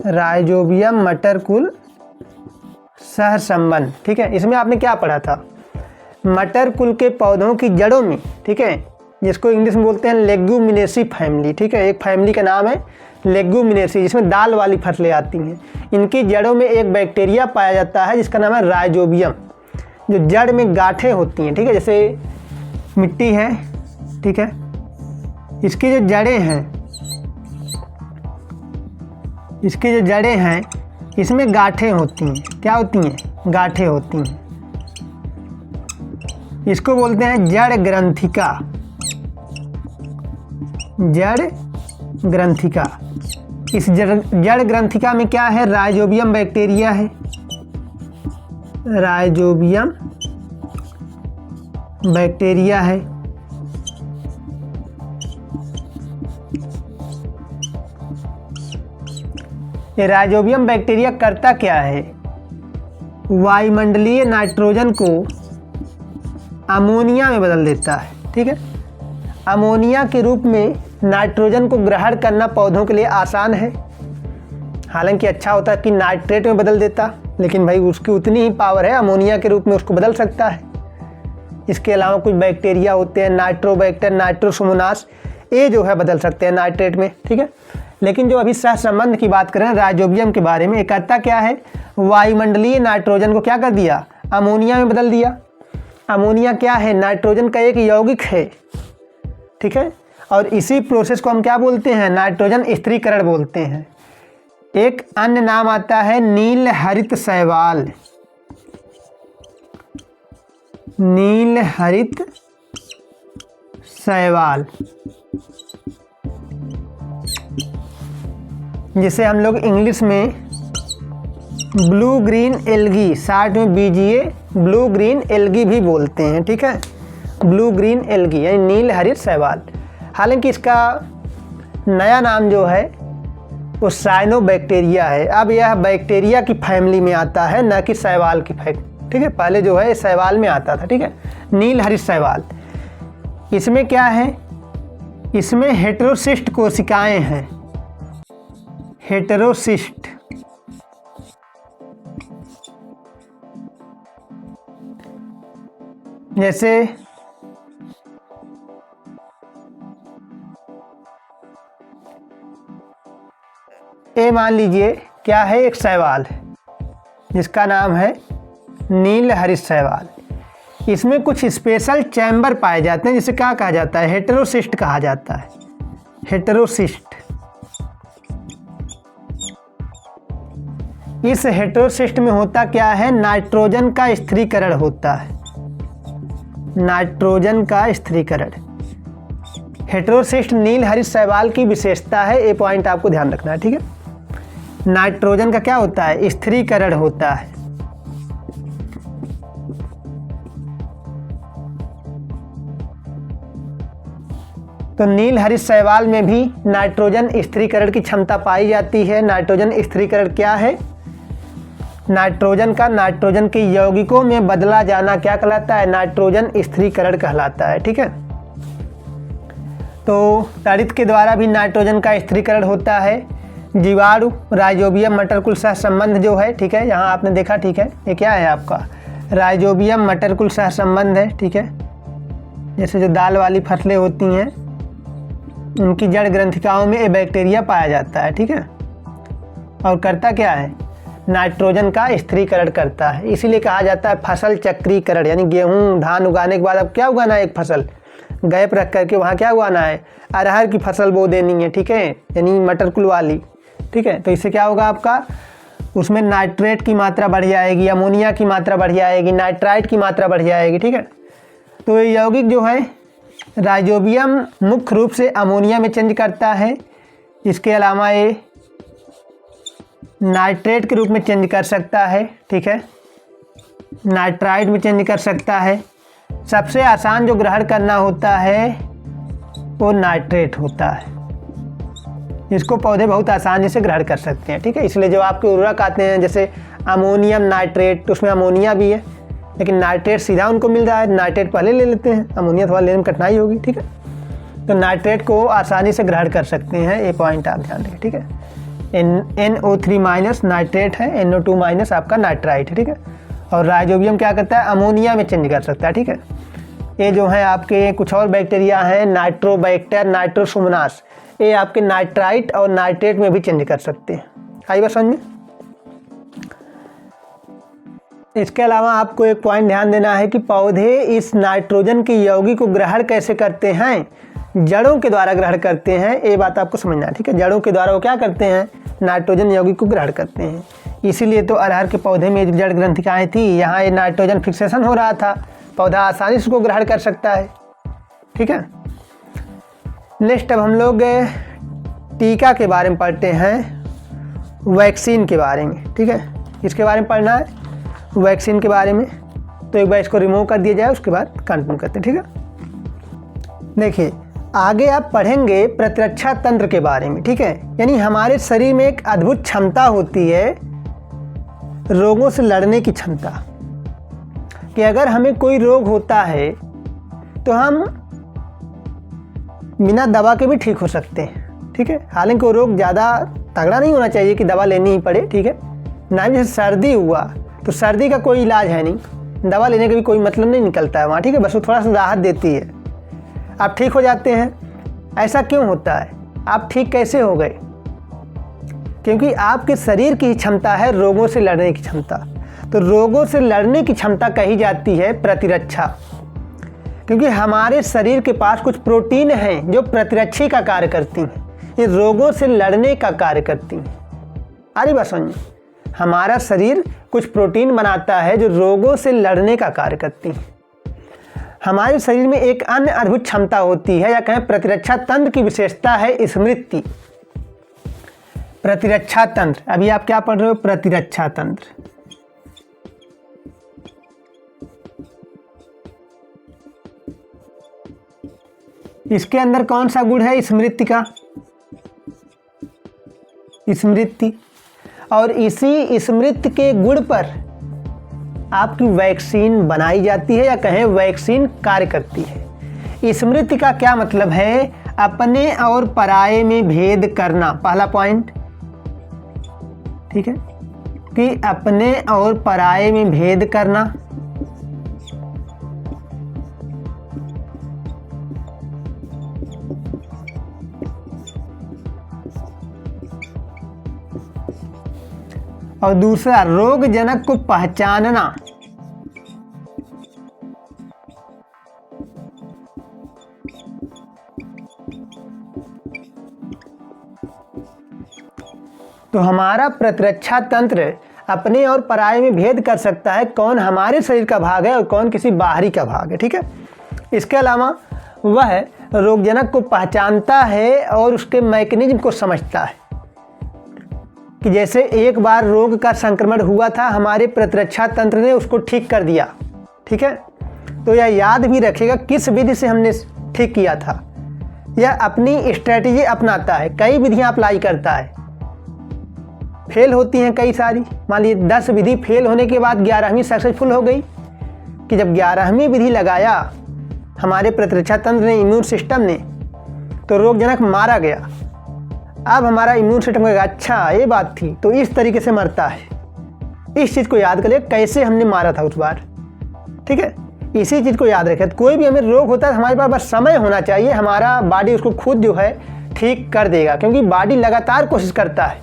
राइजोबियम मटर कुल सहसंबंध। ठीक है, इसमें आपने क्या पढ़ा था, मटर कुल के पौधों की जड़ों में, ठीक है, जिसको इंग्लिश में बोलते हैं लेग्यूमिनेसी फैमिली। ठीक है, एक फैमिली का नाम है लेग्यूमिनेसी, जिसमें दाल वाली फसलें आती हैं। इनकी जड़ों में एक बैक्टीरिया पाया जाता है जिसका नाम है राइजोबियम, जो जड़ में गांठें होती हैं। ठीक है, जैसे मिट्टी है, ठीक है, इसकी जो जड़ें हैं, इसकी जो जड़ें हैं इसमें गांठें होती हैं। क्या होती हैं, गांठें होती हैं। इसको बोलते हैं जड़ ग्रंथिका। जड़ ग्रंथिका, इस जड़ ग्रंथिका में क्या है, राइजोबियम बैक्टीरिया है। राइजोबियम बैक्टीरिया है। ये राइजोबियम बैक्टीरिया करता क्या है, वायुमंडलीय नाइट्रोजन को अमोनिया में बदल देता है। ठीक है, अमोनिया के रूप में नाइट्रोजन को ग्रहण करना पौधों के लिए आसान है। हालांकि अच्छा होता कि नाइट्रेट में बदल देता, लेकिन भाई उसकी उतनी ही पावर है, अमोनिया के रूप में उसको बदल सकता है। इसके अलावा कुछ बैक्टीरिया होते हैं नाइट्रोबैक्टर, नाइट्रोसोमोनास, ये जो है बदल सकते हैं नाइट्रेट में। ठीक है, लेकिन जो अभी सहसंबंध की बात करें राइजोबियम के बारे में, करता क्या है, वायुमंडलीय नाइट्रोजन को क्या कर दिया, अमोनिया में बदल दिया। अमोनिया क्या है, नाइट्रोजन का एक यौगिक है। ठीक है, और इसी प्रोसेस को हम क्या बोलते हैं, नाइट्रोजन स्थिरीकरण बोलते हैं। एक अन्य नाम आता है नील हरित शैवाल। नील हरित शैवाल, जिसे हम लोग इंग्लिश में ब्लू ग्रीन एल्गी, शार्ट में BGA, ब्लू ग्रीन एल्गी भी बोलते हैं। ठीक है, ब्लू ग्रीन एल्गी यानी नील हरित शैवाल। हालांकि इसका नया नाम जो है वो साइनोबैक्टीरिया है। अब यह बैक्टीरिया की फैमिली में आता है, न कि शैवाल की फैमिली। ठीक है, पहले जो है शैवाल में आता था। ठीक है, नील हरित शैवाल, इसमें क्या है, इसमें हेटेरोसिस्ट कोशिकाएं हैं। हेटेरोसिस्ट जैसे ये मान लीजिए क्या है, एक शैवाल जिसका नाम है नील हरित शैवाल। इसमें कुछ स्पेशल चैम्बर पाए जाते हैं जिसे क्या कहा जाता है, हेटेरोसिस्ट कहा जाता है, हेटेरोसिस्ट। इस हेटेरोसिस्ट में होता क्या है, नाइट्रोजन का स्थिरीकरण होता है, नाइट्रोजन का स्थिरीकरण। हेटेरोसिस्ट नील हरित शैवाल की विशेषता है, ये पॉइंट आपको ध्यान रखना है, ठीक है। नाइट्रोजन का क्या होता है, स्थिरीकरण होता है। तो नील हरित शैवाल में भी नाइट्रोजन स्थिरीकरण की क्षमता पाई जाती है। नाइट्रोजन स्थिरीकरण क्या है, नाइट्रोजन का नाइट्रोजन के यौगिकों में बदला जाना क्या कहलाता है, नाइट्रोजन स्थिरीकरण कहलाता है, ठीक है। तो तड़ित के द्वारा भी नाइट्रोजन का स्थिरीकरण होता है। जीवाणु राइजोबियम मटरकुल सहसंबंध जो है, ठीक है, यहाँ आपने देखा, ठीक है, ये क्या है आपका राइजोबियम मटरकुल सहसंबंध है, ठीक है। जैसे जो दाल वाली फसलें होती हैं उनकी जड़ ग्रंथिकाओं में ये बैक्टीरिया पाया जाता है, ठीक है। और करता क्या है, नाइट्रोजन का स्थिरीकरण करता है। इसीलिए कहा जाता है फसल चक्रीकरण, यानी गेहूँ धान उगाने के बाद अब क्या उगाना है, एक फसल गैप रख करके वहाँ क्या उगाना है, अरहर की फसल बो देनी है, ठीक है, यानी मटरकुल वाली, ठीक है। तो इससे क्या होगा आपका, उसमें नाइट्रेट की मात्रा बढ़ जाएगी, अमोनिया की मात्रा बढ़ जाएगी, नाइट्राइट की मात्रा बढ़ जाएगी, ठीक है। तो ये यौगिक जो है राइजोबियम मुख्य रूप से अमोनिया में चेंज करता है। इसके अलावा ये नाइट्रेट के रूप में चेंज कर सकता है, ठीक है, नाइट्राइट में चेंज कर सकता है। सबसे आसान जो ग्रहण करना होता है वो नाइट्रेट होता है, इसको पौधे बहुत आसानी से ग्रहण कर सकते हैं, ठीक है। इसलिए जो आपके उर्वरक आते हैं जैसे अमोनियम नाइट्रेट, तो उसमें अमोनिया भी है लेकिन नाइट्रेट सीधा उनको मिल रहा है, नाइट्रेट पहले ले लेते हैं, अमोनिया थोड़ा लेने में कठिनाई होगी, ठीक है। तो नाइट्रेट को आसानी से ग्रहण कर सकते हैं, ये पॉइंट आप ध्यान रखें, ठीक है। NO3- नाइट्रेट है, NO2- आपका नाइट्राइट है, ठीक है। और राइजोबियम क्या करता है, अमोनिया में चेंज कर सकता है, ठीक है। ये जो है आपके कुछ और बैक्टीरिया हैं, नाइट्रोबैक्टर, नाइट्रोसोमनास, ये आपके नाइट्राइट और नाइट्रेट में भी चेंज कर सकते हैं। आई बात समझ में। इसके अलावा आपको एक पॉइंट ध्यान देना है कि पौधे इस नाइट्रोजन की यौगिक को ग्रहण कैसे करते हैं, जड़ों के द्वारा ग्रहण करते हैं, ये बात आपको समझना है, ठीक है। जड़ों के द्वारा वो क्या करते हैं, नाइट्रोजन यौगिक को ग्रहण करते हैं। इसीलिए तो अरहर के पौधे में जो जड़ ग्रंथिकाएँ थी, यहाँ ये नाइट्रोजन फिक्सेशन हो रहा था, पौधा आसानी से उसको ग्रहण कर सकता है, ठीक है। नेक्स्ट अब हम लोग टीका के बारे में पढ़ते हैं, वैक्सीन के बारे में, ठीक है। इसके बारे में पढ़ना है, वैक्सीन के बारे में। तो एक बार इसको रिमूव कर दिया जाए, उसके बाद कंटिन्यू करते हैं, ठीक है। देखिए आगे आप पढ़ेंगे प्रतिरक्षा तंत्र के बारे में, ठीक है। यानी हमारे शरीर में एक अद्भुत क्षमता होती है रोगों से लड़ने की क्षमता, कि अगर हमें कोई रोग होता है तो हम बिना दवा के भी ठीक हो सकते हैं, ठीक है। हालांकि वो रोग ज़्यादा तगड़ा नहीं होना चाहिए कि दवा लेनी ही पड़े, ठीक है ना। जैसे सर्दी हुआ तो सर्दी का कोई इलाज है नहीं, दवा लेने का भी कोई मतलब नहीं निकलता है वहाँ, ठीक है। बस वो थोड़ा सा राहत देती है, आप ठीक हो जाते हैं। ऐसा क्यों होता है, आप ठीक कैसे हो गए, क्योंकि आपके शरीर की क्षमता है रोगों से लड़ने की क्षमता। तो रोगों से लड़ने की क्षमता कही जाती है प्रतिरक्षा, क्योंकि हमारे शरीर के पास कुछ प्रोटीन हैं जो प्रतिरक्षी का कार्य करती हैं, ये रोगों से लड़ने का कार्य करती हैं। अरे बस समझिए, हमारा शरीर कुछ प्रोटीन बनाता है जो रोगों से लड़ने का कार्य करती हैं। हमारे शरीर में एक अन्य अद्भुत क्षमता होती है, या कहें प्रतिरक्षा तंत्र की विशेषता है स्मृति। प्रतिरक्षा तंत्र, अभी आप क्या पढ़ रहे हो, प्रतिरक्षा तंत्र। इसके अंदर कौन सा गुण है, स्मृति का, स्मृति। और इसी स्मृति के गुण पर आपकी वैक्सीन बनाई जाती है, या कहें वैक्सीन कार्य करती है। स्मृति का क्या मतलब है, अपने और पराये में भेद करना, पहला पॉइंट, ठीक है, कि अपने और पराये में भेद करना। और दूसरा रोग जनक को पहचानना। तो हमारा प्रतिरक्षा तंत्र अपने और पराये में भेद कर सकता है, कौन हमारे शरीर का भाग है और कौन किसी बाहरी का भाग है। ठीक है, इसके अलावा वह रोगजनक को पहचानता है और उसके मैकेनिज्म को समझता है कि जैसे एक बार रोग का संक्रमण हुआ था, हमारे प्रतिरक्षा तंत्र ने उसको ठीक कर दिया। ठीक है, तो यह याद भी रखेगा किस विधि से हमने ठीक किया था। यह अपनी स्ट्रेटजी अपनाता है, कई विधियां अप्लाई करता है, फेल होती हैं कई सारी। मान लीजिए 10 विधि फेल होने के बाद 11वीं सक्सेसफुल हो गई, कि जब 11वीं विधि लगाया हमारे प्रतिरक्षा तंत्र ने, इम्यून सिस्टम ने, तो रोगजनक मारा गया। अब हमारा इम्यून सिस्टम कहेगा अच्छा ये बात थी, तो इस तरीके से मरता है। इस चीज़ को याद करिए कैसे हमने मारा था उस बार। ठीक है, इसी चीज़ को याद रखें। कोई भी हमें रोग होता है हमारे पास बस समय होना चाहिए, हमारा बॉडी उसको खुद जो है ठीक कर देगा, क्योंकि बॉडी लगातार कोशिश करता है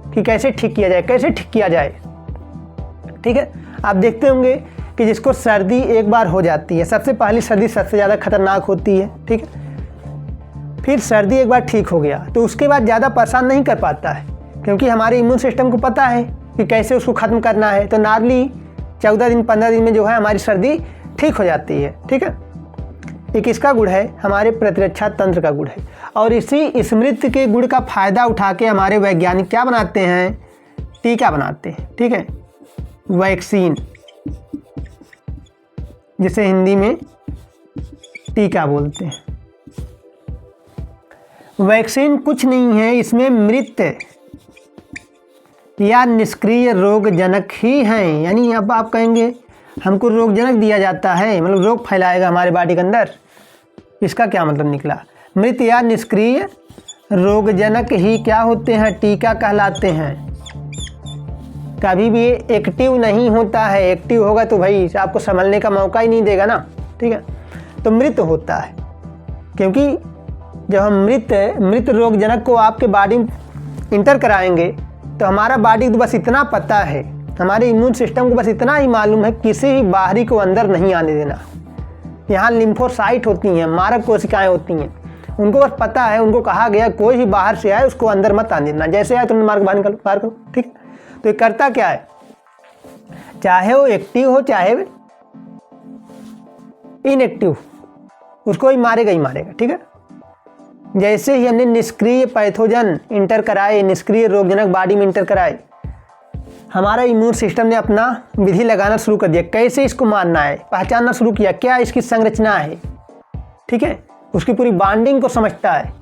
कि कैसे ठीक किया जाए, कैसे ठीक किया जाए। ठीक है, आप देखते होंगे कि जिसको सर्दी एक बार हो जाती है, सबसे पहली सर्दी सबसे ज़्यादा खतरनाक होती है। ठीक है, फिर सर्दी एक बार ठीक हो गया तो उसके बाद ज़्यादा परेशान नहीं कर पाता है, क्योंकि हमारे इम्यून सिस्टम को पता है कि कैसे उसको ख़त्म करना है। तो नॉर्मली 14 दिन 15 दिन में जो है हमारी सर्दी ठीक हो जाती है। ठीक है, ये किसका गुण है? हमारे प्रतिरक्षा तंत्र का गुण है। और इसी स्मृति के गुण का फ़ायदा उठा के हमारे वैज्ञानिक क्या बनाते हैं? टीका बनाते हैं। ठीक है, वैक्सीन, जिसे हिंदी में टीका बोलते हैं। वैक्सीन कुछ नहीं है, इसमें मृत या निष्क्रिय रोगजनक ही हैं। यानी अब आप कहेंगे हमको रोगजनक दिया जाता है, मतलब रोग फैलाएगा हमारे बॉडी के अंदर, इसका क्या मतलब निकला? मृत या निष्क्रिय रोगजनक ही क्या होते हैं? टीका कहलाते हैं। कभी भी एक्टिव नहीं होता है, एक्टिव होगा तो भाई आपको संभलने का मौका ही नहीं देगा ना। ठीक है, तो मृत होता है, क्योंकि जब हम मृत रोगजनक को आपके बॉडी में इंटर कराएंगे तो हमारा बॉडी को बस इतना पता है, हमारे इम्यून सिस्टम को बस इतना ही मालूम है, किसी भी बाहरी को अंदर नहीं आने देना। यहाँ लिम्फोसाइट होती हैं, मारक कोशिकाएं होती हैं, उनको बस पता है, उनको कहा गया कोई भी बाहर से आए उसको अंदर मत आने देना, जैसे आए तुमने मार के बाहर निकालो, बाहर करो। ठीक है, तो ये करता क्या है? चाहे वो एक्टिव हो चाहे इनएक्टिव, उसको ही मारेगा ही मारेगा। ठीक है, जैसे ही हमने निष्क्रिय पैथोजन इंटर कराए, निष्क्रिय रोगजनक बॉडी में इंटर कराए, हमारा इम्यून सिस्टम ने अपना विधि लगाना शुरू कर दिया, कैसे इसको मारना है, पहचानना शुरू किया, क्या इसकी संरचना है। ठीक है, उसकी पूरी बॉन्डिंग को समझता है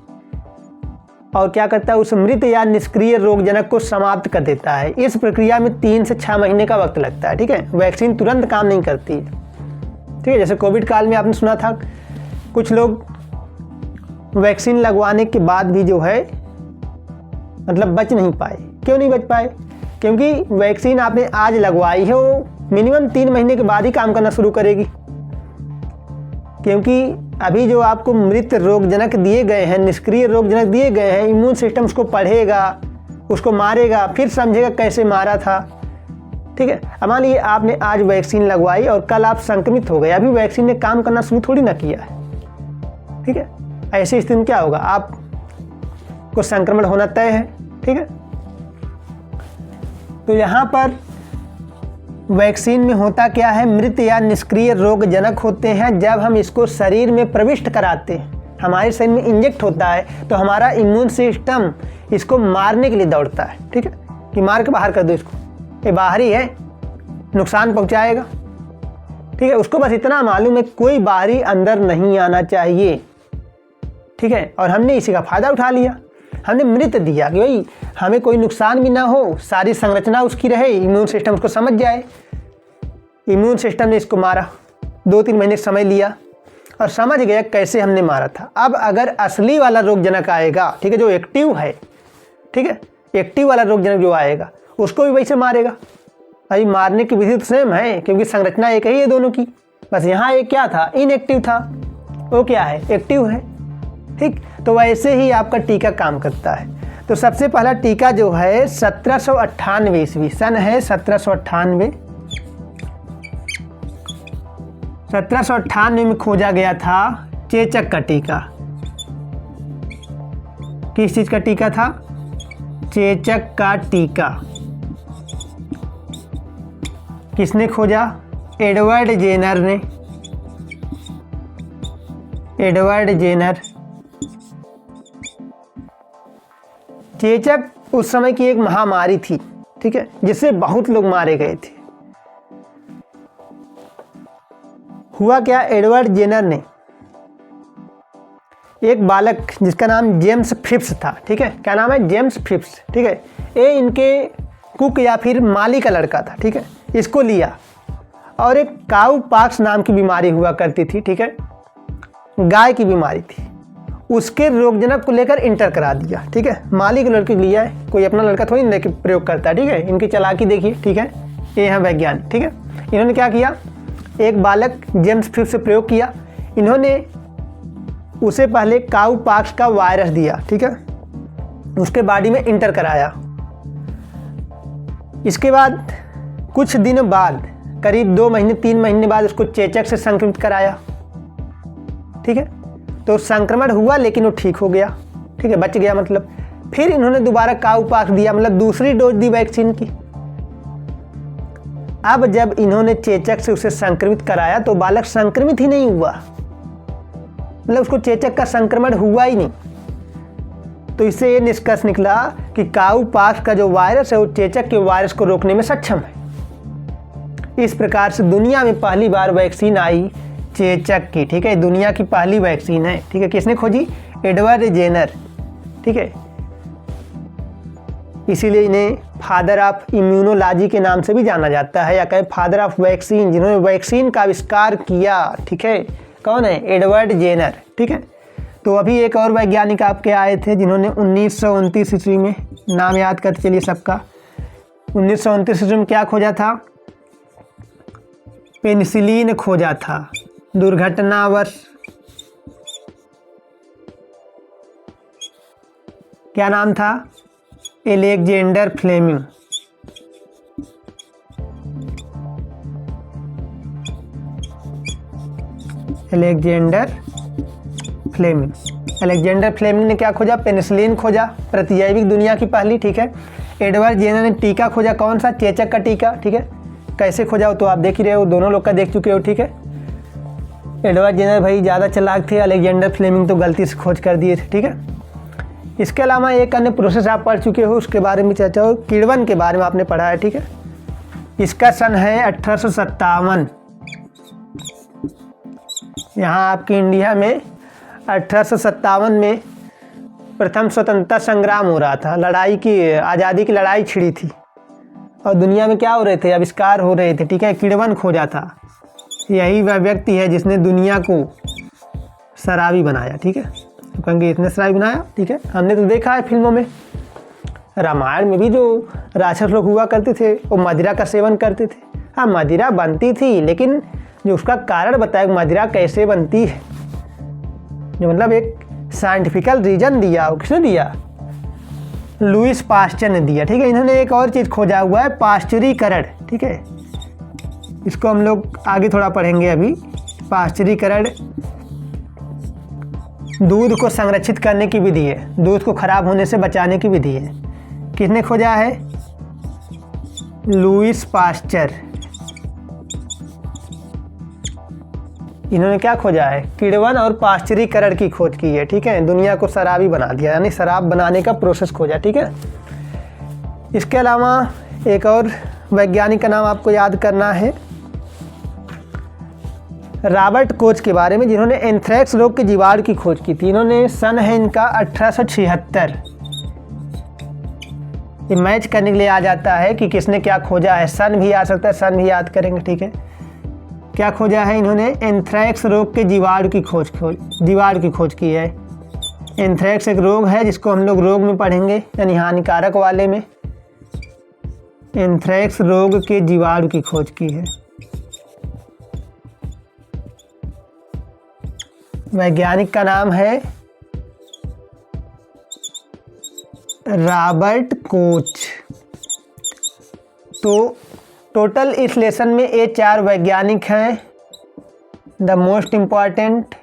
और क्या करता है? उस मृत या निष्क्रिय रोगजनक को समाप्त कर देता है। इस प्रक्रिया में 3 से 6 महीने का वक्त लगता है। ठीक है, वैक्सीन तुरंत काम नहीं करती। ठीक है, जैसे कोविड काल में आपने सुना था कुछ लोग वैक्सीन लगवाने के बाद भी जो है मतलब बच नहीं पाए। क्यों नहीं बच पाए? क्योंकि वैक्सीन आपने आज लगवाई है, वो मिनिमम 3 महीने के बाद ही काम करना शुरू करेगी, क्योंकि अभी जो आपको मृत रोगजनक दिए गए हैं, निष्क्रिय रोगजनक दिए गए हैं, इम्यून सिस्टम उसको पढ़ेगा, उसको मारेगा, फिर समझेगा कैसे मारा था। ठीक है, अब मान लीजिए आपने आज वैक्सीन लगवाई और कल आप संक्रमित हो गए, अभी वैक्सीन ने काम करना शुरू थोड़ी ना किया है। ठीक है, ऐसी स्थिति में क्या होगा? आपको संक्रमण होना तय है। ठीक है, तो यहाँ पर वैक्सीन में होता क्या है? मृत या निष्क्रिय रोगजनक होते हैं। जब हम इसको शरीर में प्रविष्ट कराते हैं, हमारे शरीर में इंजेक्ट होता है, तो हमारा इम्यून सिस्टम इसको मारने के लिए दौड़ता है। ठीक है, कि मार के बाहर कर दो इसको, ये बाहरी है, नुकसान पहुँचाएगा। ठीक है, उसको बस इतना मालूम है कोई बाहरी अंदर नहीं आना चाहिए। ठीक है, और हमने इसी का फ़ायदा उठा लिया, हमने मृत दिया कि भाई हमें कोई नुकसान भी ना हो, सारी संरचना उसकी रहे, इम्यून सिस्टम उसको समझ जाए। इम्यून सिस्टम ने इसको मारा, 2-3 महीने समय लिया और समझ गया कैसे हमने मारा था। अब अगर असली वाला रोगजनक आएगा, ठीक है, जो एक्टिव है, ठीक है, एक्टिव वाला रोगजनक जो आएगा उसको भी वैसे मारेगा। अभी मारने की विधि तो सेम है, क्योंकि संरचना एक ही है दोनों की, बस यहाँ एक क्या था? इनएक्टिव था, वो क्या है? एक्टिव है। ठीक, तो वैसे ही आपका टीका काम करता है। तो सबसे पहला टीका जो है 1798 ईस्वी, सन है 1798। 1798 में खोजा गया था चेचक का टीका। किस चीज का टीका था? चेचक का टीका। किसने खोजा? एडवर्ड जेनर ने। Edward Jenner. चेचक उस समय की एक महामारी थी, ठीक है, जिससे बहुत लोग मारे गए थे। हुआ क्या, एडवर्ड जेनर ने एक बालक जिसका नाम जेम्स फिप्स था, ठीक है, क्या नाम है? जेम्स फिप्स, ठीक है। ये इनके कुक या फिर माली का लड़का था, ठीक है। इसको लिया और एक काऊ पॉक्स नाम की बीमारी हुआ करती थी, ठीक है, गाय की बीमारी थी। उसके रोगजनक को लेकर इंटर करा दिया, ठीक है। माली के लड़के लिया है, कोई अपना लड़का थोड़ी लेके प्रयोग करता है, ठीक है। इनकी चालाकी देखिए, ठीक है, ये है वैज्ञानिक, ठीक है। इन्होंने क्या किया, एक बालक जेम्स फिप्स से प्रयोग किया। इन्होंने उसे पहले काऊ पॉक्स का वायरस दिया, ठीक है, उसके बॉडी में इंटर कराया। इसके बाद कुछ दिन बाद, करीब 2 महीने 3 महीने बाद उसको चेचक से संक्रमित कराया, ठीक है। तो संक्रमण हुआ लेकिन वो ठीक हो गया, ठीक है, बच गया मतलब। फिर इन्होंने दोबारा काऊ पॉक्स दिया, मतलब दूसरी डोज दी वैक्सीन की। अब जब इन्होंने चेचक से उसे संक्रमित कराया तो बालक संक्रमित ही नहीं हुआ, मतलब उसको चेचक का संक्रमण हुआ ही नहीं। तो इससे ये निष्कर्ष निकला कि काऊ पॉक्स का जो वायरस है वो चेचक के वायरस को रोकने में सक्षम है। इस प्रकार से दुनिया में पहली बार वैक्सीन आई चेचक की, ठीक है, दुनिया की पहली वैक्सीन है, ठीक है। किसने खोजी? एडवर्ड जेनर, ठीक है। इसीलिए इन्हें फादर ऑफ इम्यूनोलॉजी के नाम से भी जाना जाता है, या कहे फादर ऑफ वैक्सीन, जिन्होंने वैक्सीन का आविष्कार किया, ठीक है। कौन है? एडवर्ड जेनर, ठीक है। तो अभी एक और वैज्ञानिक आपके आए थे जिन्होंने 1929 ईस्वी में, नाम याद करते चलिए सबका, 1929 ईस्वी में क्या खोजा था? पेनिसिलिन खोजा था। दुर्घटनावश क्या नाम था? Alexander Fleming. Alexander Fleming. Alexander Fleming ने क्या खोजा? पेनिसिलिन खोजा, प्रतिजैविक दुनिया की पहली, ठीक है। एडवर्ड जेनर ने टीका खोजा, कौन सा? चेचक का टीका, ठीक है। कैसे खोजा हो तो आप देख ही रहे हो, दोनों लोग का देख चुके हो, ठीक है। एडवर्ड जेनर भाई ज़्यादा चालाक थे, अलेक्जेंडर फ्लेमिंग तो गलती से खोज कर दिए थे, ठीक है। इसके अलावा एक अन्य प्रोसेस आप पढ़ चुके हो, उसके बारे में चर्चा हो, किण्वन के बारे में आपने पढ़ा है, ठीक है। इसका सन है 1857। यहाँ आपके इंडिया में 1857 में प्रथम स्वतंत्रता संग्राम हो रहा था, लड़ाई की, आज़ादी की लड़ाई छिड़ी थी और दुनिया में क्या हो रहे थे? आविष्कार हो रहे थे, ठीक है। किण्वन खोजा था। यही वह व्यक्ति है जिसने दुनिया को शराबी बनाया, ठीक है। तो कहेंगे इसने शराबी बनाया, ठीक है, हमने तो देखा है फिल्मों में, रामायण में भी जो राक्षस लोग हुआ करते थे वो मदिरा का सेवन करते थे। हाँ, मदिरा बनती थी, लेकिन जो उसका कारण बताया मदिरा कैसे बनती है, जो मतलब एक साइंटिफिकल रीजन दिया, वो किसने दिया? लुईस पास्चर ने दिया, ठीक है। इन्होंने एक और चीज़ खोजा हुआ है, पाश्चुरीकरण, ठीक है। इसको हम लोग आगे थोड़ा पढ़ेंगे अभी। पाश्चुरीकरण दूध को संरक्षित करने की विधि है, दूध को खराब होने से बचाने की विधि है। किसने खोजा है? Lewis pasture. इन्होंने क्या खोजा है? किण्वन और पाश्चुरीकरण की खोज की है, ठीक है। दुनिया को शराबी बना दिया, यानी शराब बनाने का प्रोसेस खोजा, ठीक है। इसके अलावा एक और वैज्ञानिक का नाम आपको याद करना है, रॉबर्ट कोच के बारे में, जिन्होंने एंथ्रेक्स रोग के जीवाणु की खोज की थी। इन्होंने सन है इनका 1876। ये मैच करने के लिए आ जाता है कि किसने क्या खोजा है, सन भी आ सकता है, सन भी याद करेंगे, ठीक है। क्या खोजा है इन्होंने? एंथ्रेक्स रोग के जीवाणु की खोज की है। एंथ्रेक्स एक रोग है जिसको हम लोग रोग में पढ़ेंगे, यानी हानिकारक वाले में। एंथ्रेक्स रोग के जीवाणु की खोज की है। वैज्ञानिक का नाम है रॉबर्ट कोच। तो टोटल इस लेसन में ये 4 वैज्ञानिक हैं। द मोस्ट इम्पॉर्टेंट,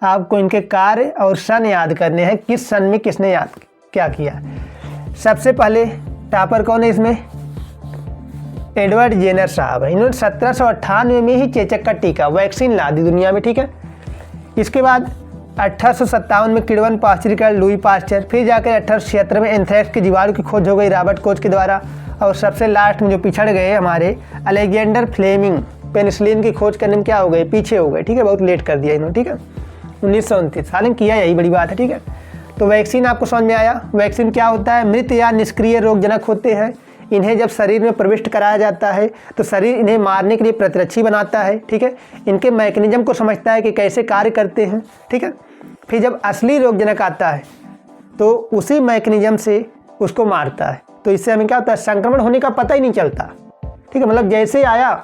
आपको इनके कार्य और सन याद करने हैं, किस सन में किसने क्या किया। सबसे पहले टॉपर कौन है इसमें? एडवर्ड जेनर साहब है। इन्होंने 1798 में ही चेचक का टीका वैक्सीन ला दी दुनिया में, ठीक है। इसके बाद 1857 में किडवन पाश्चरीकरण लुई पाश्चर, फिर जाकर 1876 में एंथ्रेक्स के जीवाणु की खोज हो गई रॉबर्ट कोच के द्वारा, और सबसे लास्ट में जो पिछड़ गए हमारे अलेक्जेंडर फ्लेमिंग, पेनिसिलिन की खोज करने में क्या हो गए? पीछे हो गए, ठीक है। बहुत लेट कर दिया इन्होंने, ठीक है। 1929 हालांकि किया, यही बड़ी बात है, ठीक है। तो वैक्सीन आपको समझ में आया। वैक्सीन क्या होता है? मृत या निष्क्रिय रोगजनक होते हैं। इन्हें जब शरीर में प्रविष्ट कराया जाता है तो शरीर इन्हें मारने के लिए प्रतिरक्षी बनाता है, ठीक है। इनके मैकेनिज्म को समझता है कि कैसे कार्य करते हैं, ठीक है। फिर जब असली रोगजनक आता है तो उसी मैकेनिज्म से उसको मारता है। तो इससे हमें क्या होता है? संक्रमण होने का पता ही नहीं चलता, ठीक है। मतलब जैसे आया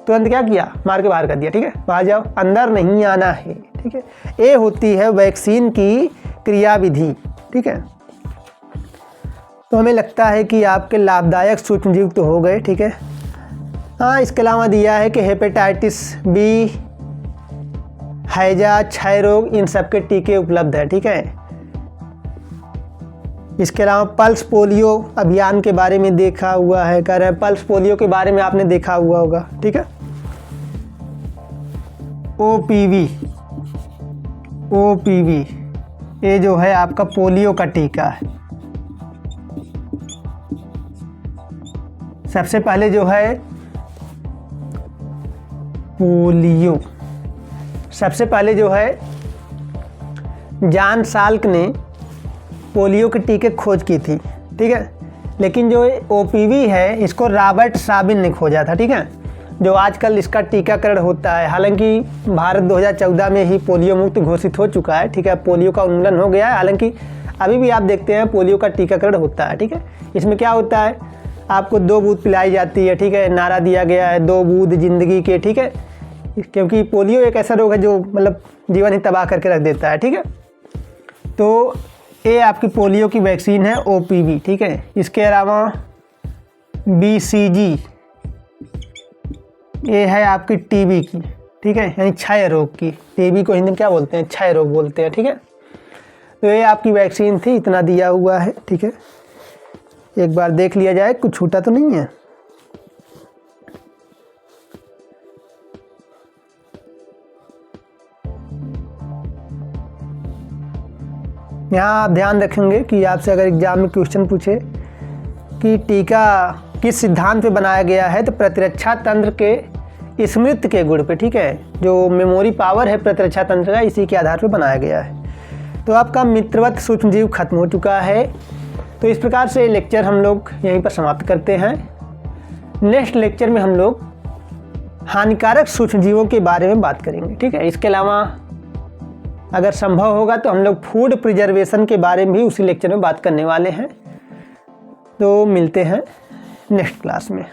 तुरंत क्या किया? मार के बाहर कर दिया, ठीक है। बाहर जाओ, अंदर नहीं आना है, ठीक है। ये होती है वैक्सीन की क्रियाविधि, ठीक है। तो हमें लगता है कि आपके लाभदायक सूक्ष्मजीव तो हो गए, ठीक है। हाँ, इसके अलावा दिया है कि हेपेटाइटिस बी, हैजा, क्षय रोग, इन सब के टीके उपलब्ध है, ठीक है। इसके अलावा पल्स पोलियो अभियान के बारे में देखा हुआ है, कह रहे हैं पल्स पोलियो के बारे में आपने देखा हुआ होगा, ठीक है। ओपीवी ये जो है आपका पोलियो का टीका है। सबसे पहले जो है पोलियो, सबसे पहले जो है जॉन साल्क ने पोलियो के टीके खोज की थी, ठीक है। लेकिन जो ओपीवी है इसको रॉबर्ट साबिन ने खोजा था, ठीक है। जो आजकल इसका टीकाकरण होता है, हालांकि भारत 2014 में ही पोलियो मुक्त घोषित हो चुका है, ठीक है। पोलियो का उन्मूलन हो गया है, हालांकि अभी भी आप देखते हैं पोलियो का टीकाकरण होता है, ठीक है। इसमें क्या होता है? आपको 2 बूंद पिलाई जाती है, ठीक है। नारा दिया गया है 2 बूंद जिंदगी के, ठीक है। क्योंकि पोलियो एक ऐसा रोग है जो मतलब जीवन ही तबाह करके रख देता है, ठीक है। तो ये आपकी पोलियो की वैक्सीन है ओपीवी, ठीक है। इसके अलावा बीसीजी ये है आपकी टीबी की, ठीक है, यानी क्षय रोग की। टीबी को हिंदी में क्या बोलते हैं? क्षय रोग बोलते हैं, ठीक है। तो ये आपकी वैक्सीन थी, इतना दिया हुआ है, ठीक है। एक बार देख लिया जाए, कुछ छूटा तो नहीं है। यहाँ आप ध्यान रखेंगे कि आपसे अगर एग्जाम में क्वेश्चन पूछे कि टीका किस सिद्धांत पे बनाया गया है, तो प्रतिरक्षा तंत्र के स्मृति के गुण पे, ठीक है। जो मेमोरी पावर है प्रतिरक्षा तंत्र का, इसी के आधार पे बनाया गया है। तो आपका मित्रवत सूक्ष्मजीव खत्म हो चुका है। तो इस प्रकार से लेक्चर हम लोग यहीं पर समाप्त करते हैं। नेक्स्ट लेक्चर में हम लोग हानिकारक सूक्ष्मजीवों के बारे में बात करेंगे, ठीक है। इसके अलावा अगर संभव होगा तो हम लोग फूड प्रिजर्वेशन के बारे में भी उसी लेक्चर में बात करने वाले हैं। तो मिलते हैं नेक्स्ट क्लास में।